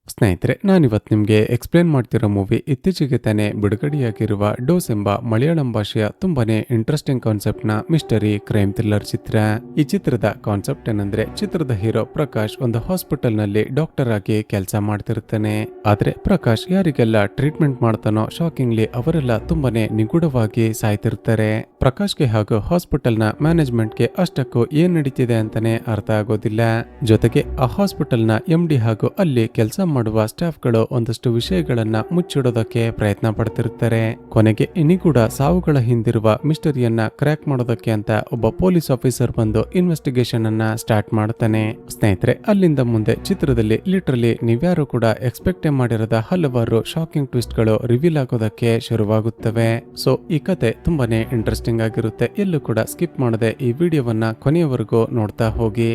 ಸ್ನೇಹಿತರೆ, ನಾನಿವತ್ತು ನಿಮಗೆ ಎಕ್ಸ್ಪ್ಲೇನ್ ಮಾಡ್ತಿರೋ ಮೂವಿ ಇತ್ತೀಚೆಗೆ ತಾನೇ ಬಿಡುಗಡೆಯಾಗಿರುವ ಡೋಸ್ ಎಂಬ ಮಲಯಾಳಂ ಭಾಷೆಯ ತುಂಬಾನೇ ಇಂಟ್ರೆಸ್ಟಿಂಗ್ ಕಾನ್ಸೆಪ್ಟ್ ನ ಮಿಸ್ಟರಿ ಕ್ರೈಮ್ ಥ್ರಿಲ್ಲರ್ ಚಿತ್ರ. ಈ ಚಿತ್ರದ ಕಾನ್ಸೆಪ್ಟ್ ಏನಂದ್ರೆ, ಚಿತ್ರದ ಹೀರೋ ಪ್ರಕಾಶ್ ಒಂದು ಹಾಸ್ಪಿಟಲ್ ನಲ್ಲಿ ಡಾಕ್ಟರ್ ಆಗಿ ಕೆಲಸ ಮಾಡ್ತಿರ್ತಾನೆ. ಆದ್ರೆ ಪ್ರಕಾಶ್ ಯಾರಿಗೆಲ್ಲ ಟ್ರೀಟ್ಮೆಂಟ್ ಮಾಡ್ತಾನೋ ಶಾಕಿಂಗ್ಲಿ ಅವರೆಲ್ಲ ತುಂಬಾನೇ ನಿಗೂಢವಾಗಿ ಸಾಯ್ತಿರ್ತಾರೆ. ಪ್ರಕಾಶ್ಗೆ ಹಾಗೂ ಹಾಸ್ಪಿಟಲ್ ನ ಮ್ಯಾನೇಜ್ಮೆಂಟ್ ಗೆ ಅಷ್ಟಕ್ಕೂ ಏನ್ ನಡೀತಿದೆ ಅಂತಾನೆ ಅರ್ಥ ಆಗೋದಿಲ್ಲ. ಜೊತೆಗೆ ಆ ಹಾಸ್ಪಿಟಲ್ ನ MD ಹಾಗೂ ಅಲ್ಲಿ ಕೆಲಸ ಮಾಡುವ ಸ್ಟಾಫ್ ಗಳು ಒಂದಷ್ಟು ವಿಷಯಗಳನ್ನ ಮುಚ್ಚಿಡೋದಕ್ಕೆ ಪ್ರಯತ್ನ ಪಡ್ತಿರ್ತಾರೆ. ಕೊನೆಗೆ ನಿಗೂಢ ಸಾವುಗಳ ಹಿಂದಿರುವ ಮಿಸ್ಟರಿಯನ್ನ ಕ್ರ್ಯಾಕ್ ಮಾಡೋದಕ್ಕೆ ಅಂತ ಒಬ್ಬ ಪೊಲೀಸ್ ಆಫೀಸರ್ ಬಂದು ಇನ್ವೆಸ್ಟಿಗೇಷನ್ ಅನ್ನ ಸ್ಟಾರ್ಟ್ ಮಾಡ್ತಾನೆ. ಸ್ನೇಹಿತರೆ, ಅಲ್ಲಿಂದ ಮುಂದೆ ಚಿತ್ರದಲ್ಲಿ ಲಿಟರಲಿ ನೀವ್ಯಾರು ಕೂಡ ಎಕ್ಸ್ಪೆಕ್ಟ್ ಮಾಡಿರದ ಹಲವಾರು ಶಾಕಿಂಗ್ ಟ್ವಿಸ್ಟ್ ಗಳು ರಿವೀಲ್ ಆಗೋದಕ್ಕೆ ಶುರುವಾಗುತ್ತವೆ. ಸೊ ಈ ಕತೆ ತುಂಬಾನೇ ಇಂಟ್ರೆಸ್ಟಿಂಗ್ ಆಗಿರುತ್ತೆ. ಎಲ್ಲೂ ಕೂಡ ಸ್ಕಿಪ್ ಮಾಡದೆ ಈ ವಿಡಿಯೋವನ್ನ ಕೊನೆಯವರೆಗೂ ನೋಡ್ತಾ ಹೋಗಿ.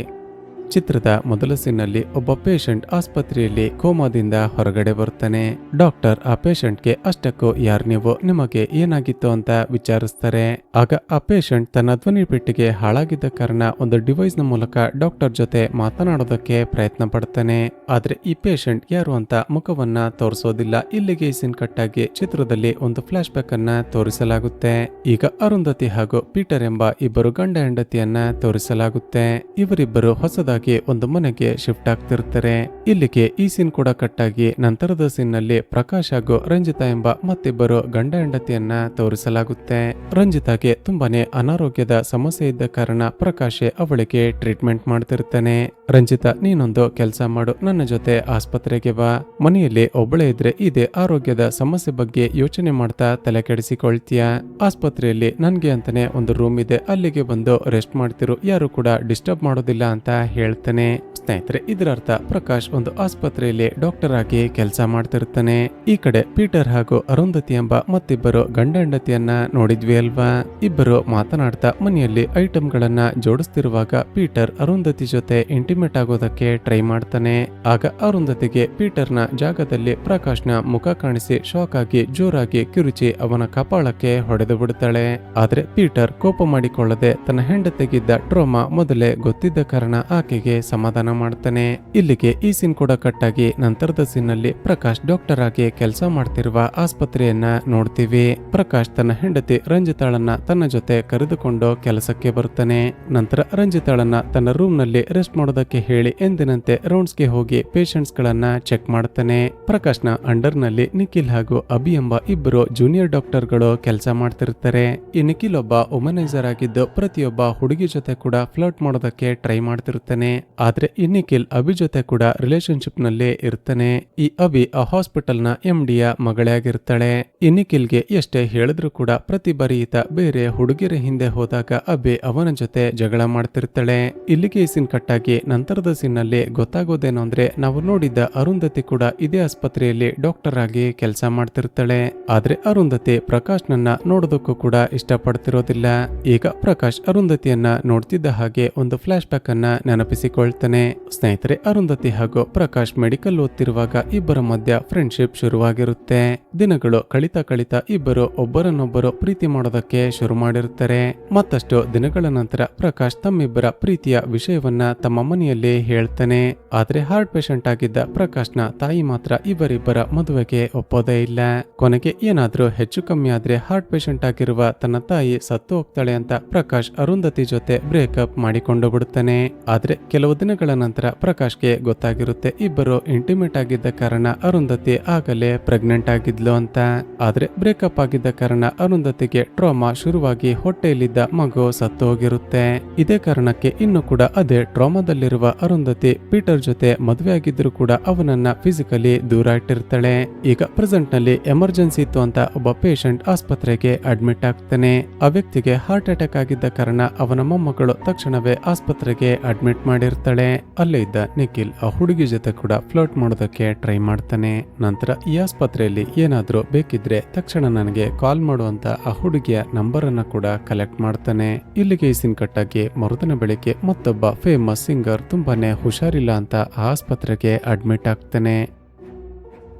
ಚಿತ್ರದ ಮೊದಲ ಸೀನ್ನಲ್ಲಿ ಒಬ್ಬ ಪೇಷಂಟ್ ಆಸ್ಪತ್ರೆಯಲ್ಲಿ ಕೋಮಾದಿಂದ ಹೊರಗಡೆ ಬರ್ತಾನೆ. ಡಾಕ್ಟರ್ ಆ ಪೇಷಂಟ್ಗೆ ಅಷ್ಟಕ್ಕೂ ಯಾರ್ ನೀವು, ನಿಮಗೆ ಏನಾಗಿತ್ತು ಅಂತ ವಿಚಾರಿಸ್ತಾರೆ. ಆಗ ಆ ಪೇಷಂಟ್ ತನ್ನ ಧ್ವನಿ ಪೆಟ್ಟಿಗೆ ಹಾಳಾಗಿದ್ದ ಕಾರಣ ಒಂದು ಡಿವೈಸ್ ನ ಮೂಲಕ ಡಾಕ್ಟರ್ ಜೊತೆ ಮಾತನಾಡೋದಕ್ಕೆ ಪ್ರಯತ್ನ ಪಡ್ತಾನೆ. ಆದ್ರೆ ಈ ಪೇಷಂಟ್ ಯಾರು ಅಂತ ಮುಖವನ್ನ ತೋರಿಸೋದಿಲ್ಲ. ಇಲ್ಲಿಗೆ ಈ ಸೀನ್ ಕಟ್ಟಾಗಿ ಚಿತ್ರದಲ್ಲಿ ಒಂದು ಫ್ಲಾಶ್ ಬ್ಯಾಕ್ ಅನ್ನ ತೋರಿಸಲಾಗುತ್ತೆ. ಈಗ ಅರುಂಧತಿ ಹಾಗೂ ಪೀಟರ್ ಎಂಬ ಇಬ್ಬರು ಗಂಡ ಹೆಂಡತಿಯನ್ನ ತೋರಿಸಲಾಗುತ್ತೆ. ಇವರಿಬ್ಬರು ಹೊಸದಾಗಿ ಒಂದು ಮನೆಗೆ ಶಿಫ್ಟ್ ಆಗ್ತಿರ್ತಾರೆ. ಇಲ್ಲಿಗೆ ಈ ಸೀನ್ ಕೂಡ ಕಟ್ಟಾಗಿ ನಂತರದ ಸೀನ್ ನಲ್ಲಿ ಪ್ರಕಾಶ್ ಹಾಗೂ ರಂಜಿತಾ ಎಂಬ ಮತ್ತಿಬ್ಬರು ಗಂಡ ಹೆಂಡತಿಯನ್ನ ತೋರಿಸಲಾಗುತ್ತೆ. ರಂಜಿತಾಗೆ ತುಂಬಾನೇ ಅನಾರೋಗ್ಯದ ಸಮಸ್ಯೆ ಇದ್ದ ಕಾರಣ ಪ್ರಕಾಶ್ ಅವಳಿಗೆ ಟ್ರೀಟ್ಮೆಂಟ್ ಮಾಡ್ತಿರ್ತಾನೆ. ರಂಜಿತಾ, ನೀನೊಂದು ಕೆಲಸ ಮಾಡು, ನನ್ನ ಜೊತೆ ಆಸ್ಪತ್ರೆಗೆ ಬಾ. ಮನೆಯಲ್ಲಿ ಒಬ್ಬಳೇ ಇದ್ರೆ ಇದೇ ಆರೋಗ್ಯದ ಸಮಸ್ಯೆ ಬಗ್ಗೆ ಯೋಚನೆ ಮಾಡ್ತಾ ತಲೆ ಕೆಡಿಸಿಕೊಳ್ತೀಯ. ಆಸ್ಪತ್ರೆಯಲ್ಲಿ ನನ್ಗೆ ಅಂತಾನೆ ಒಂದು ರೂಮ್ ಇದೆ, ಅಲ್ಲಿಗೆ ಬಂದು ರೆಸ್ಟ್ ಮಾಡ್ತಿರು, ಯಾರು ಕೂಡ ಡಿಸ್ಟರ್ಬ್ ಮಾಡೋದಿಲ್ಲ ಅಂತ ಹೇಳ್ತಾನೆ. ಸ್ನೇಹಿತರೆ, ಇದರ ಅರ್ಥ ಪ್ರಕಾಶ್ ಒಂದು ಆಸ್ಪತ್ರೆಯಲ್ಲಿ ಡಾಕ್ಟರ್ ಆಗಿ ಕೆಲಸ ಮಾಡ್ತಿರ್ತಾನೆ. ಈ ಕಡೆ ಪೀಟರ್ ಹಾಗೂ ಅರುಂಧತಿ ಎಂಬ ಮತ್ತಿಬ್ಬರು ಗಂಡ ಹೆಂಡತಿಯನ್ನ ನೋಡಿದ್ವಿ ಅಲ್ವಾ. ಇಬ್ಬರು ಮಾತನಾಡ್ತಾ ಮನೆಯಲ್ಲಿ ಐಟಮ್ ಗಳನ್ನ ಜೋಡಿಸ್ತಿರುವಾಗ ಪೀಟರ್ ಅರುಂಧತಿ ಜೊತೆ ಇಂಟಿಮೇಟ್ ಆಗೋದಕ್ಕೆ ಟ್ರೈ ಮಾಡ್ತಾನೆ. ಆಗ ಅರುಂಧತಿಗೆ ಪೀಟರ್ ನ ಜಾಗದಲ್ಲಿ ಪ್ರಕಾಶ್ ನ ಮುಖ ಕಾಣಿಸಿ ಶಾಕ್ ಆಗಿ ಜೋರಾಗಿ ಕಿರುಚಿ ಅವನ ಕಪಾಳಕ್ಕೆ ಹೊಡೆದು ಬಿಡ್ತಾಳೆ. ಆದ್ರೆ ಪೀಟರ್ ಕೋಪ ಮಾಡಿಕೊಳ್ಳದೆ ತನ್ನ ಹೆಂಡತಿಗಿದ್ದ ಟ್ರೋಮಾ ಮೊದಲೇ ಗೊತ್ತಿದ್ದ ಕಾರಣ ಆಕೆಗೆ ಸಮಾಧಾನ ಮಾಡ್ತಾನೆ. ಇಲ್ಲಿಗೆ ಈ ಸೀನ್ ಕೂಡ ಕಟ್ಟಾಗಿ ನಂತರದ ಸೀನ್ ನಲ್ಲಿ ಪ್ರಕಾಶ್ ಡಾಕ್ಟರ್ ಆಗಿ ಕೆಲಸ ಮಾಡ್ತಿರುವ ಆಸ್ಪತ್ರೆಯನ್ನ ನೋಡ್ತೀವಿ. ಪ್ರಕಾಶ್ ತನ್ನ ಹೆಂಡತಿ ರಂಜಿತಾಳನ್ನ ತನ್ನ ಜೊತೆ ಕರೆದುಕೊಂಡು ಕೆಲಸಕ್ಕೆ ಬರ್ತಾನೆ. ನಂತರ ರಂಜಿತಾಳನ್ನ ತನ್ನ ರೂಮ್ ನಲ್ಲಿ ರೆಸ್ಟ್ ಮಾಡೋದಕ್ಕೆ ಹೇಳಿ ಎಂದಿನಂತೆ ರೌಂಡ್ಸ್ ಗೆ ಹೋಗಿ ಪೇಷಂಟ್ಸ್ ಗಳನ್ನ ಚೆಕ್ ಮಾಡ್ತಾನೆ. ಪ್ರಕಾಶ್ ನ ಅಂಡರ್ ನಲ್ಲಿ ನಿಖಿಲ್ ಹಾಗೂ ಅಭಿ ಎಂಬ ಇಬ್ಬರು ಜೂನಿಯರ್ ಡಾಕ್ಟರ್ ಗಳು ಕೆಲಸ ಮಾಡ್ತಿರ್ತಾರೆ. ಈ ನಿಖಿಲ್ ಒಬ್ಬ ವುಮನೈಸರ್ ಆಗಿದ್ದು ಪ್ರತಿಯೊಬ್ಬ ಹುಡುಗಿ ಜೊತೆ ಕೂಡ ಫ್ಲರ್ಟ್ ಮಾಡೋದಕ್ಕೆ ಟ್ರೈ ಮಾಡ್ತಿರ್ತಾನೆ. ಆದ್ರೆ ಈ ನಿಖಿಲ್ ಅಭಿ ಜೊತೆ ಕೂಡ ರಿಲೇಶನ್ಶಿಪ್ ನಲ್ಲಿ ಇರ್ತಾನೆ. ಈ ಅಭಿ ಆ ಹಾಸ್ಪಿಟಲ್ ನ MD ಯ ಮಗಳೇ ಆಗಿರ್ತಾಳೆ. ಈ ನಿಖಿಲ್ಗೆ ಎಷ್ಟೇ ಹೇಳಿದ್ರು ಕೂಡ ಪ್ರತಿ ಬಾರಿ ಈತ ಬೇರೆ ಹುಡುಗಿರ ಹಿಂದೆ ಹೋದಾಗ ಅಭಿ ಅವನ ಜೊತೆ ಜಗಳ ಮಾಡ್ತಿರ್ತಾಳೆ. ಇಲ್ಲಿಗೆ ಈ ಸೀನ್ ಕಟ್ಟಾಗಿ ನಂತರದ ಸೀನ್ ನಲ್ಲಿ ಗೊತ್ತಾಗೋದೇನು ಅಂದ್ರೆ, ನಾವು ನೋಡಿದ್ದ ಅರುಂಧತಿ ಕೂಡ ಇದೇ ಆಸ್ಪತ್ರೆಯಲ್ಲಿ ಡಾಕ್ಟರ್ ಆಗಿ ಕೆಲಸ ಮಾಡ್ತಿರ್ತಾಳೆ. ಆದ್ರೆ ಅರುಂಧತಿ ಪ್ರಕಾಶ್ ನನ್ನ ನೋಡೋದಕ್ಕೂ ಕೂಡ ಇಷ್ಟಪಡ್ತಿರೋದಿಲ್ಲ. ಈಗ ಪ್ರಕಾಶ್ ಅರುಂಧತಿಯನ್ನ ನೋಡ್ತಿದ್ದ ಹಾಗೆ ಒಂದು ಫ್ಲಾಶ್ ಬ್ಯಾಕ್ ಅನ್ನ ನೆನಪಿಸಿಕೊಳ್ತಾನೆ. ಸ್ನೇಹಿತರೆ, ಅರುಂಧತಿ ಹಾಗೂ ಪ್ರಕಾಶ್ ಮೆಡಿಕಲ್ ಓದ್ತಿರುವಾಗ ಇಬ್ಬರ ಮಧ್ಯ ಫ್ರೆಂಡ್ಶಿಪ್ ಶುರುವಾಗಿರುತ್ತೆ. ದಿನಗಳು ಕಳಿತಾ ಇಬ್ಬರು ಒಬ್ಬರನ್ನೊಬ್ಬರು ಪ್ರೀತಿ ಮಾಡೋದಕ್ಕೆ ಶುರು ಮಾಡಿರುತ್ತಾರೆ. ಮತ್ತಷ್ಟು ದಿನಗಳ ನಂತರ ಪ್ರಕಾಶ್ ತಮ್ಮಿಬ್ಬರ ಪ್ರೀತಿಯ ವಿಷಯವನ್ನ ತಮ್ಮ ಮನೆಯಲ್ಲಿ ಹೇಳ್ತಾನೆ. ಆದ್ರೆ ಹಾರ್ಟ್ ಪೇಷಂಟ್ ಆಗಿದ್ದ ಪ್ರಕಾಶ್ನ ತಾಯಿ ಮಾತ್ರ ಇವರಿಬ್ಬರ ಮದುವೆಗೆ ಒಪ್ಪೋದೇ ಇಲ್ಲ. ಕೊನೆಗೆ ಏನಾದ್ರೂ ಹೆಚ್ಚು ಕಮ್ಮಿ ಆದ್ರೆ ಹಾರ್ಟ್ ಪೇಷಂಟ್ ಆಗಿರುವ ತನ್ನ ತಾಯಿ ಸತ್ತು ಹೋಗ್ತಾಳೆ ಅಂತ ಪ್ರಕಾಶ್ ಅರುಂಧತಿ ಜೊತೆ ಬ್ರೇಕಪ್ ಮಾಡಿಕೊಂಡು ಬಿಡುತ್ತಾನೆ. ಆದ್ರೆ ಕೆಲವು ದಿನಗಳ ನಂತರ ಪ್ರಕಾಶ್ಗೆ ಗೊತ್ತಾಗಿರುತ್ತೆ ಇಬ್ಬರು ಇಂಟಿಮೇಟ್ ಆಗಿದ್ದ ಕಾರಣ ಅರುಂಧತಿ ಆಗಲೇ ಪ್ರೆಗ್ನೆಂಟ್ ಆಗಿದ್ಲು ಅಂತ. ಆದ್ರೆ ಬ್ರೇಕಪ್ ಆಗಿದ್ದ ಕಾರಣ ಅರುಂಧತಿಗೆ ಟ್ರಾಮಾ ಶುರುವಾಗಿ ಹೊಟ್ಟೆಯಲ್ಲಿದ್ದ ಮಗು ಸತ್ತು ಹೋಗಿರುತ್ತೆ. ಇದೇ ಕಾರಣಕ್ಕೆ ಇನ್ನು ಕೂಡ ಅದೇ ಟ್ರಾಮಾದಲ್ಲಿರುವ ಅರುಂಧತಿ ಪೀಟರ್ ಜೊತೆ ಮದುವೆ ಆಗಿದ್ರು ಕೂಡ ಅವನನ್ನ ಫಿಸಿಕಲಿ ದೂರ ಇಟ್ಟಿರ್ತಾಳೆ. ಈಗ ಪ್ರೆಸೆಂಟ್ ನಲ್ಲಿ ಎಮರ್ಜೆನ್ಸಿ ಇತ್ತು ಅಂತ ಒಬ್ಬ ಪೇಷಂಟ್ ಆಸ್ಪತ್ರೆಗೆ ಅಡ್ಮಿಟ್ ಆಗ್ತಾನೆ. ಆ ವ್ಯಕ್ತಿಗೆ ಹಾರ್ಟ್ ಅಟ್ಯಾಕ್ ಆಗಿದ್ದ ಕಾರಣ ಅವನ ಮೊಮ್ಮಗಳು ತಕ್ಷಣವೇ ಆಸ್ಪತ್ರೆಗೆ ಅಡ್ಮಿಟ್ ಮಾಡಿರ್ತಾಳೆ. ಅಲ್ಲೇ ಇದ್ದ ನಿಖಿಲ್ ಆ ಹುಡುಗಿ ಜೊತೆ ಕೂಡ ಫ್ಲರ್ಟ್ ಮಾಡೋದಕ್ಕೆ ಟ್ರೈ ಮಾಡ್ತಾನೆ. ನಂತರ ಈ ಆಸ್ಪತ್ರೆಯಲ್ಲಿ ಏನಾದ್ರೂ ಬೇಕಿದ್ರೆ ತಕ್ಷಣ ನನಗೆ ಕಾಲ್ ಮಾಡುವಂತ ಆ ಹುಡುಗಿಯ ನಂಬರ್ ಅನ್ನ ಕೂಡ ಕಲೆಕ್ಟ್ ಮಾಡ್ತಾನೆ. ಇಲ್ಲಿಗೆ ಈ ಸೀನ್ ಕಟ್ಟಾಗಿ ಮರುದಿನ ಬೆಳಿಗ್ಗೆ ಮತ್ತೊಬ್ಬ ಫೇಮಸ್ ಸಿಂಗರ್ ತುಂಬಾನೇ ಹುಷಾರಿಲ್ಲ ಅಂತ ಆ ಆಸ್ಪತ್ರೆಗೆ ಅಡ್ಮಿಟ್ ಆಗ್ತಾನೆ.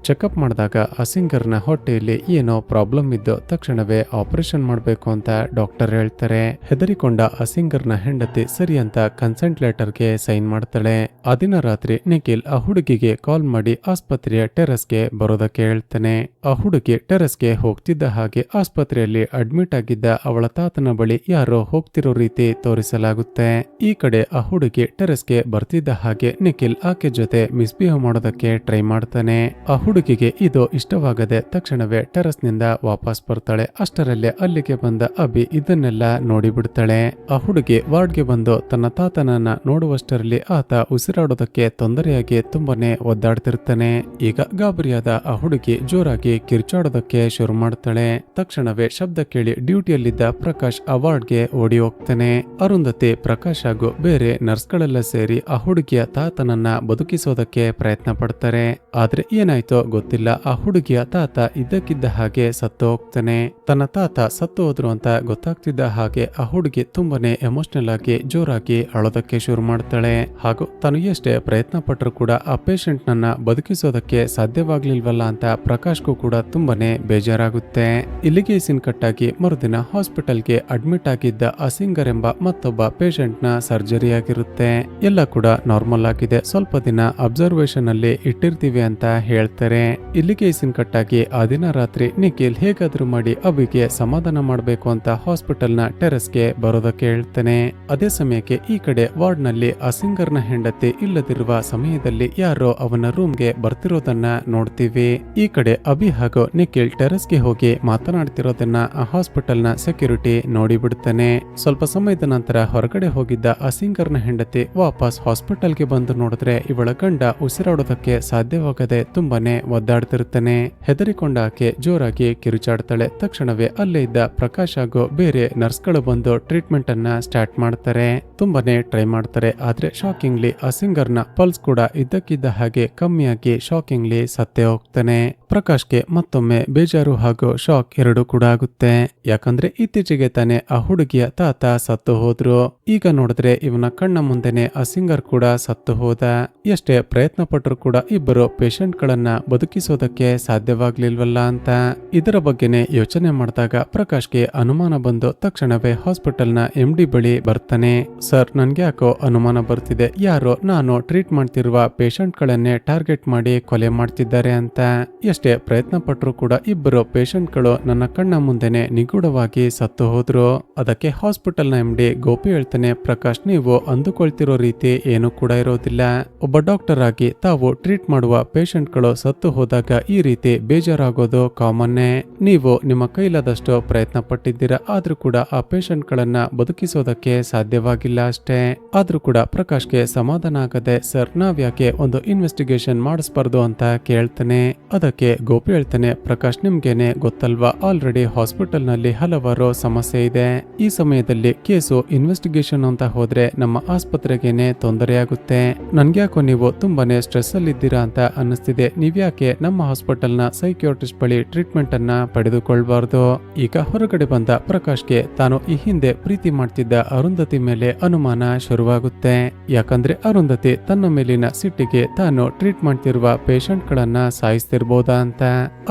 ಚೆಕಪ್ ಮಾಡಿದಾಗ ಅಸಿಂಗರ್ನ ಹೊಟ್ಟೆಯಲ್ಲಿ ಏನೋ ಪ್ರಾಬ್ಲಮ್ ಇದ್ದು ತಕ್ಷಣವೇ ಆಪರೇಷನ್ ಮಾಡಬೇಕು ಅಂತ ಡಾಕ್ಟರ್ ಹೇಳ್ತಾರೆ. ಹೆದರಿಕೊಂಡ ಅಸಿಂಗರ್ನ ಹೆಂಡತಿ ಸರಿ ಅಂತ ಕನ್ಸೆಂಟ್ ಲೆಟರ್ಗೆ ಸೈನ್ ಮಾಡ್ತಾಳೆ. ಆ ದಿನ ರಾತ್ರಿ ನಿಖಿಲ್ ಆ ಹುಡುಗಿಗೆ ಕಾಲ್ ಮಾಡಿ ಆಸ್ಪತ್ರೆಯ ಟೆರಸ್ಗೆ ಬರೋದಕ್ಕೆ ಹೇಳ್ತಾನೆ. ಆ ಹುಡುಗಿ ಟೆರಸ್ಗೆ ಹೋಗ್ತಿದ್ದ ಹಾಗೆ ಆಸ್ಪತ್ರೆಯಲ್ಲಿ ಅಡ್ಮಿಟ್ ಆಗಿದ್ದ ಅವಳ ತಾತನ ಬಳಿ ಯಾರೋ ಹೋಗ್ತಿರೋ ರೀತಿ ತೋರಿಸಲಾಗುತ್ತೆ. ಈ ಕಡೆ ಆ ಹುಡುಗಿ ಟೆರಸ್ಗೆ ಬರ್ತಿದ್ದ ಹಾಗೆ ನಿಖಿಲ್ ಆಕೆ ಜೊತೆ ಮಿಸ್ಬಿಹೇವ್ ಮಾಡೋದಕ್ಕೆ ಟ್ರೈ ಮಾಡ್ತಾನೆ. ಆ ಹುಡುಗಿಗೆ ಇದು ಇಷ್ಟವಾಗದೆ ತಕ್ಷಣವೇ ಟೆರಸ್ ನಿಂದ ವಾಪಸ್ ಬರ್ತಾಳೆ. ಅಷ್ಟರಲ್ಲೇ ಅಲ್ಲಿಗೆ ಬಂದ ಅಭಿ ಇದನ್ನೆಲ್ಲ ನೋಡಿ ಬಿಡ್ತಾಳೆ. ಆ ಹುಡುಗಿ ವಾರ್ಡ್ಗೆ ಬಂದು ತನ್ನ ತಾತನನ್ನ ನೋಡುವಷ್ಟರಲ್ಲಿ ಆತ ಉಸಿರಾಡೋದಕ್ಕೆ ತೊಂದರೆಯಾಗಿ ತುಂಬಾನೇ ಒದ್ದಾಡ್ತಿರ್ತಾನೆ. ಈಗ ಗಾಬರಿಯಾದ ಆ ಹುಡುಗಿ ಜೋರಾಗಿ ಕಿರ್ಚಾಡೋದಕ್ಕೆ ಶುರು ಮಾಡ್ತಾಳೆ. ತಕ್ಷಣವೇ ಶಬ್ದ ಕೇಳಿ ಡ್ಯೂಟಿಯಲ್ಲಿದ್ದ ಪ್ರಕಾಶ್ ಆ ವಾರ್ಡ್ಗೆ ಓಡಿ ಹೋಗ್ತಾನೆ. ಅರುಂಧತಿ, ಪ್ರಕಾಶ್ ಹಾಗೂ ಬೇರೆ ನರ್ಸ್ಗಳೆಲ್ಲ ಸೇರಿ ಆ ಹುಡುಗಿಯ ತಾತನನ್ನ ಬದುಕಿಸೋದಕ್ಕೆ ಪ್ರಯತ್ನ ಪಡ್ತಾರೆ. ಆದ್ರೆ ಏನಾಯ್ತೋ ಗೊತ್ತಿಲ್ಲ, ಆ ಹುಡುಗಿಯ ತಾತ ಇದ್ದಕ್ಕಿದ್ದ ಹಾಗೆ ಸತ್ತು ಹೋಗ್ತಾನೆ. ತನ್ನ ತಾತ ಸತ್ತು ಹೋದ್ರು ಅಂತ ಗೊತ್ತಾಗ್ತಿದ್ದ ಹಾಗೆ ಆ ಹುಡುಗಿ ತುಂಬಾನೇ ಎಮೋಷನಲ್ ಆಗಿ ಜೋರಾಗಿ ಅಳೋದಕ್ಕೆ ಶುರು ಮಾಡ್ತಾಳೆ. ಹಾಗೂ ತಾನು ಎಷ್ಟೇ ಪ್ರಯತ್ನ ಪಟ್ಟರು ಕೂಡ ಆ ಪೇಷಂಟ್ ನನ್ನ ಬದುಕಿಸೋದಕ್ಕೆ ಸಾಧ್ಯವಾಗ್ಲಿಲ್ವಲ್ಲ ಅಂತ ಪ್ರಕಾಶ್ಗೂ ಕೂಡ ತುಂಬಾನೇ ಬೇಜಾರಾಗುತ್ತೆ. ಇಲ್ಲಿಗೆ ಸೀನ್ ಕಟ್ಟಾಗಿ ಮರುದಿನ ಹಾಸ್ಪಿಟಲ್ಗೆ ಅಡ್ಮಿಟ್ ಆಗಿದ್ದ ಅಸಿಂಗರ್ ಎಂಬ ಮತ್ತೊಬ್ಬ ಪೇಷಂಟ್ ನ ಸರ್ಜರಿ ಆಗಿರುತ್ತೆ. ಎಲ್ಲ ಕೂಡ ನಾರ್ಮಲ್ ಆಗಿದೆ, ಸ್ವಲ್ಪ ದಿನ ಅಬ್ಸರ್ವೇಷನ್ ಅಲ್ಲಿ ಇಟ್ಟಿರ್ತೀವಿ ಅಂತ ಹೇಳ್ತಾರೆ. ಇಲ್ಲಿಗೆ ಸೀನ್ ಕಟ್ಟಾಗಿ ಆ ದಿನ ರಾತ್ರಿ ನಿಖಿಲ್ ಹೇಗಾದ್ರೂ ಮಾಡಿ ಅಭಿಗೆ ಸಮಾಧಾನ ಮಾಡಬೇಕು ಅಂತ ಹಾಸ್ಪಿಟಲ್ ನ ಟೆರಸ್ಗೆ ಬರೋದಕ್ಕೆ ಹೇಳ್ತಾನೆ. ಅದೇ ಸಮಯಕ್ಕೆ ಈ ಕಡೆ ವಾರ್ಡ್ ನಲ್ಲಿ ಅಸಿಂಗರ್ನ ಹೆಂಡತಿ ಇಲ್ಲದಿರುವ ಸಮಯದಲ್ಲಿ ಯಾರೋ ಅವನ ರೂಮ್ಗೆ ಬರ್ತಿರೋದನ್ನ ನೋಡ್ತೀವಿ. ಈ ಕಡೆ ಅಭಿ ಹಾಗೂ ನಿಖಿಲ್ ಟೆರಸ್ಗೆ ಹೋಗಿ ಮಾತನಾಡ್ತಿರೋದನ್ನ ಆ ಹಾಸ್ಪಿಟಲ್ ನ ಸೆಕ್ಯೂರಿಟಿ ನೋಡಿ ಬಿಡ್ತಾನೆ. ಸ್ವಲ್ಪ ಸಮಯದ ನಂತರ ಹೊರಗಡೆ ಹೋಗಿದ್ದ ಅಸಿಂಗರ್ನ ಹೆಂಡತಿ ವಾಪಸ್ ಹಾಸ್ಪಿಟಲ್ಗೆ ಬಂದು ನೋಡಿದ್ರೆ ಇವಳ ಗಂಡ ಉಸಿರಾಡೋದಕ್ಕೆ ಸಾಧ್ಯವಾಗದೆ ತುಂಬಾನೇ ಒದ್ದಾಡ್ತಿರ್ತಾನೆ. ಹೆದರಿಕೊಂಡ ಆಕೆ ಜೋರಾಗಿ ಕಿರುಚಾಡ್ತಾಳೆ. ತಕ್ಷಣವೇ ಅಲ್ಲೇ ಇದ್ದ ಪ್ರಕಾಶ್ ಹಾಗೂ ಬೇರೆ ನರ್ಸ್ಗಳು ಬಂದು ಟ್ರೀಟ್ಮೆಂಟ್ ಅನ್ನ ಸ್ಟಾರ್ಟ್ ಮಾಡ್ತಾರೆ. ತುಂಬಾನೇ ಟ್ರೈ ಮಾಡ್ತಾರೆ. ಆದ್ರೆ ಶಾಕಿಂಗ್ಲಿ ಅಸಿಂಗರ್ನ ಪಲ್ಸ್ ಕೂಡ ಇದ್ದಕ್ಕಿದ್ದ ಹಾಗೆ ಕಮ್ಮಿಯಾಗಿ ಶಾಕಿಂಗ್ಲಿ ಸತ್ತೇ ಹೋಗ್ತಾನೆ. ಪ್ರಕಾಶ್ಗೆ ಮತ್ತೊಮ್ಮೆ ಬೇಜಾರು ಹಾಗೂ ಶಾಕ್ ಎರಡು ಕೂಡ ಆಗುತ್ತೆ. ಯಾಕಂದ್ರೆ ಇತ್ತೀಚೆಗೆ ತಾನೆ ಆ ಹುಡುಗಿಯ ತಾತ ಸತ್ತು ಹೋದ್ರು. ಈಗ ನೋಡಿದ್ರೆ ಇವನ ಕಣ್ಣ ಮುಂದೆನೆ ಅಸಿಂಗರ್ ಕೂಡ ಸತ್ತು ಹೋದ. ಎಷ್ಟೇ ಪ್ರಯತ್ನ ಪಟ್ಟರು ಕೂಡ ಇಬ್ಬರು ಪೇಷಂಟ್ ಗಳನ್ನ ಬದುಕಿಸೋದಕ್ಕೆ ಸಾಧ್ಯವಾಗ್ಲಿಲ್ವಲ್ಲ ಅಂತ ಇದರ ಬಗ್ಗೆನೆ ಯೋಚನೆ ಮಾಡಿದಾಗ ಪ್ರಕಾಶ್ಗೆ ಅನುಮಾನ ಬಂದು ತಕ್ಷಣವೇ ಹಾಸ್ಪಿಟಲ್ ನ MD ಬಳಿ ಬರ್ತಾನೆ. ಸರ್, ನನ್ಗೆ ಯಾಕೋ ಅನುಮಾನ ಬರ್ತಿದೆ, ಯಾರೋ ನಾನು ಟ್ರೀಟ್ ಮಾಡ್ತಿರುವ ಪೇಷಂಟ್ ಗಳನ್ನೇ ಟಾರ್ಗೆಟ್ ಮಾಡಿ ಕೊಲೆ ಮಾಡ್ತಿದ್ದಾರೆ ಅಂತ. ಎಷ್ಟೇ ಪ್ರಯತ್ನ ಪಟ್ಟರು ಕೂಡ ಇಬ್ಬರು ಪೇಷಂಟ್ ಗಳು ನನ್ನ ಕಣ್ಣ ಮುಂದೆನೆ ನಿಗೂಢವಾಗಿ ಸತ್ತು ಹೋದ್ರು. ಅದಕ್ಕೆ ಹಾಸ್ಪಿಟಲ್ ನ MD ಗೋಪಿ ಹೇಳ್ತಾನೆ, ಪ್ರಕಾಶ್, ನೀವು ಅಂದುಕೊಳ್ತಿರೋ ರೀತಿ ಏನು ಕೂಡ ಇರೋದಿಲ್ಲ. ಒಬ್ಬ ಡಾಕ್ಟರ್ ಆಗಿ ತಾವು ಟ್ರೀಟ್ ಮಾಡುವ ಪೇಷಂಟ್ ಗಳು ಸತ್ತು ಹೋದಾಗ ಈ ರೀತಿ ಬೇಜಾರಾಗೋದು ಕಾಮನ್ನೇ. ನೀವು ನಿಮ್ಮ ಕೈಲಾದಷ್ಟು ಪ್ರಯತ್ನ ಪಟ್ಟಿದ್ದೀರಾ, ಆದ್ರೂ ಕೂಡ ಆ ಪೇಷಂಟ್ ಗಳನ್ನ ಬದುಕಿಸೋದಕ್ಕೆ ಸಾಧ್ಯವಾಗಿಲ್ಲ ಅಷ್ಟೇ. ಆದ್ರೂ ಕೂಡ ಪ್ರಕಾಶ್ಗೆ ಸಮಾಧಾನ ಆಗದೆ, ಸರ್, ನಾವ್ಯಾಕೆ ಒಂದು ಇನ್ವೆಸ್ಟಿಗೇಷನ್ ಮಾಡಿಸ್ಬಾರ್ದು ಅಂತ ಕೇಳ್ತಾನೆ. ಅದಕ್ಕೆ ಗೋಪಿ ಹೇಳ್ತಾನೆ, ಪ್ರಕಾಶ್, ನಿಮ್ಗೇನೆ ಗೊತ್ತಲ್ವಾ, ಆಲ್ರೆಡಿ ಹಾಸ್ಪಿಟಲ್ ನಲ್ಲಿ ಹಲವಾರು ಸಮಸ್ಯೆ ಇದೆ. ಈ ಸಮಯದಲ್ಲಿ ಕೇಸು ಇನ್ವೆಸ್ಟಿಗೇಷನ್ ಅಂತ ಹೋದ್ರೆ ನಮ್ಮ ಆಸ್ಪತ್ರೆಗೇನೆ ತೊಂದರೆಯಾಗುತ್ತೆ. ನನ್ಗ್ಯಾಕೋ ನೀವು ತುಂಬಾನೇ ಸ್ಟ್ರೆಸ್ ಅಲ್ಲಿ ಇದ್ದೀರಾ ಅಂತ ಅನ್ನಿಸ್ತಿದೆ. ನೀವ್ಯಾಕೆ ನಮ್ಮ ಹಾಸ್ಪಿಟಲ್ ನ ಸೈಕಿಯಾಟ್ರಿಸ್ಟ್ ಬಳಿ ಟ್ರೀಟ್ಮೆಂಟ್ ಅನ್ನ ಪಡೆದುಕೊಳ್ಬಾರ್ದು? ಈಗ ಹೊರಗಡೆ ಬಂದ ಪ್ರಕಾಶ್ಗೆ ತಾನು ಈ ಹಿಂದೆ ಪ್ರೀತಿ ಮಾಡ್ತಿದ್ದ ಅರುಂಧತಿ ಮೇಲೆ ಅನುಮಾನ ಶುರುವಾಗುತ್ತೆ. ಯಾಕಂದ್ರೆ ಅರುಂಧತಿ ತನ್ನ ಮೇಲಿನ ಸಿಟ್ಟಿಗೆ ತಾನು ಟ್ರೀಟ್ ಮಾಡ್ತಿರುವ ಪೇಷಂಟ್ ಗಳನ್ನ ಸಾಯಿಸ್ತಿರ್ಬೋದಾ ಅಂತ.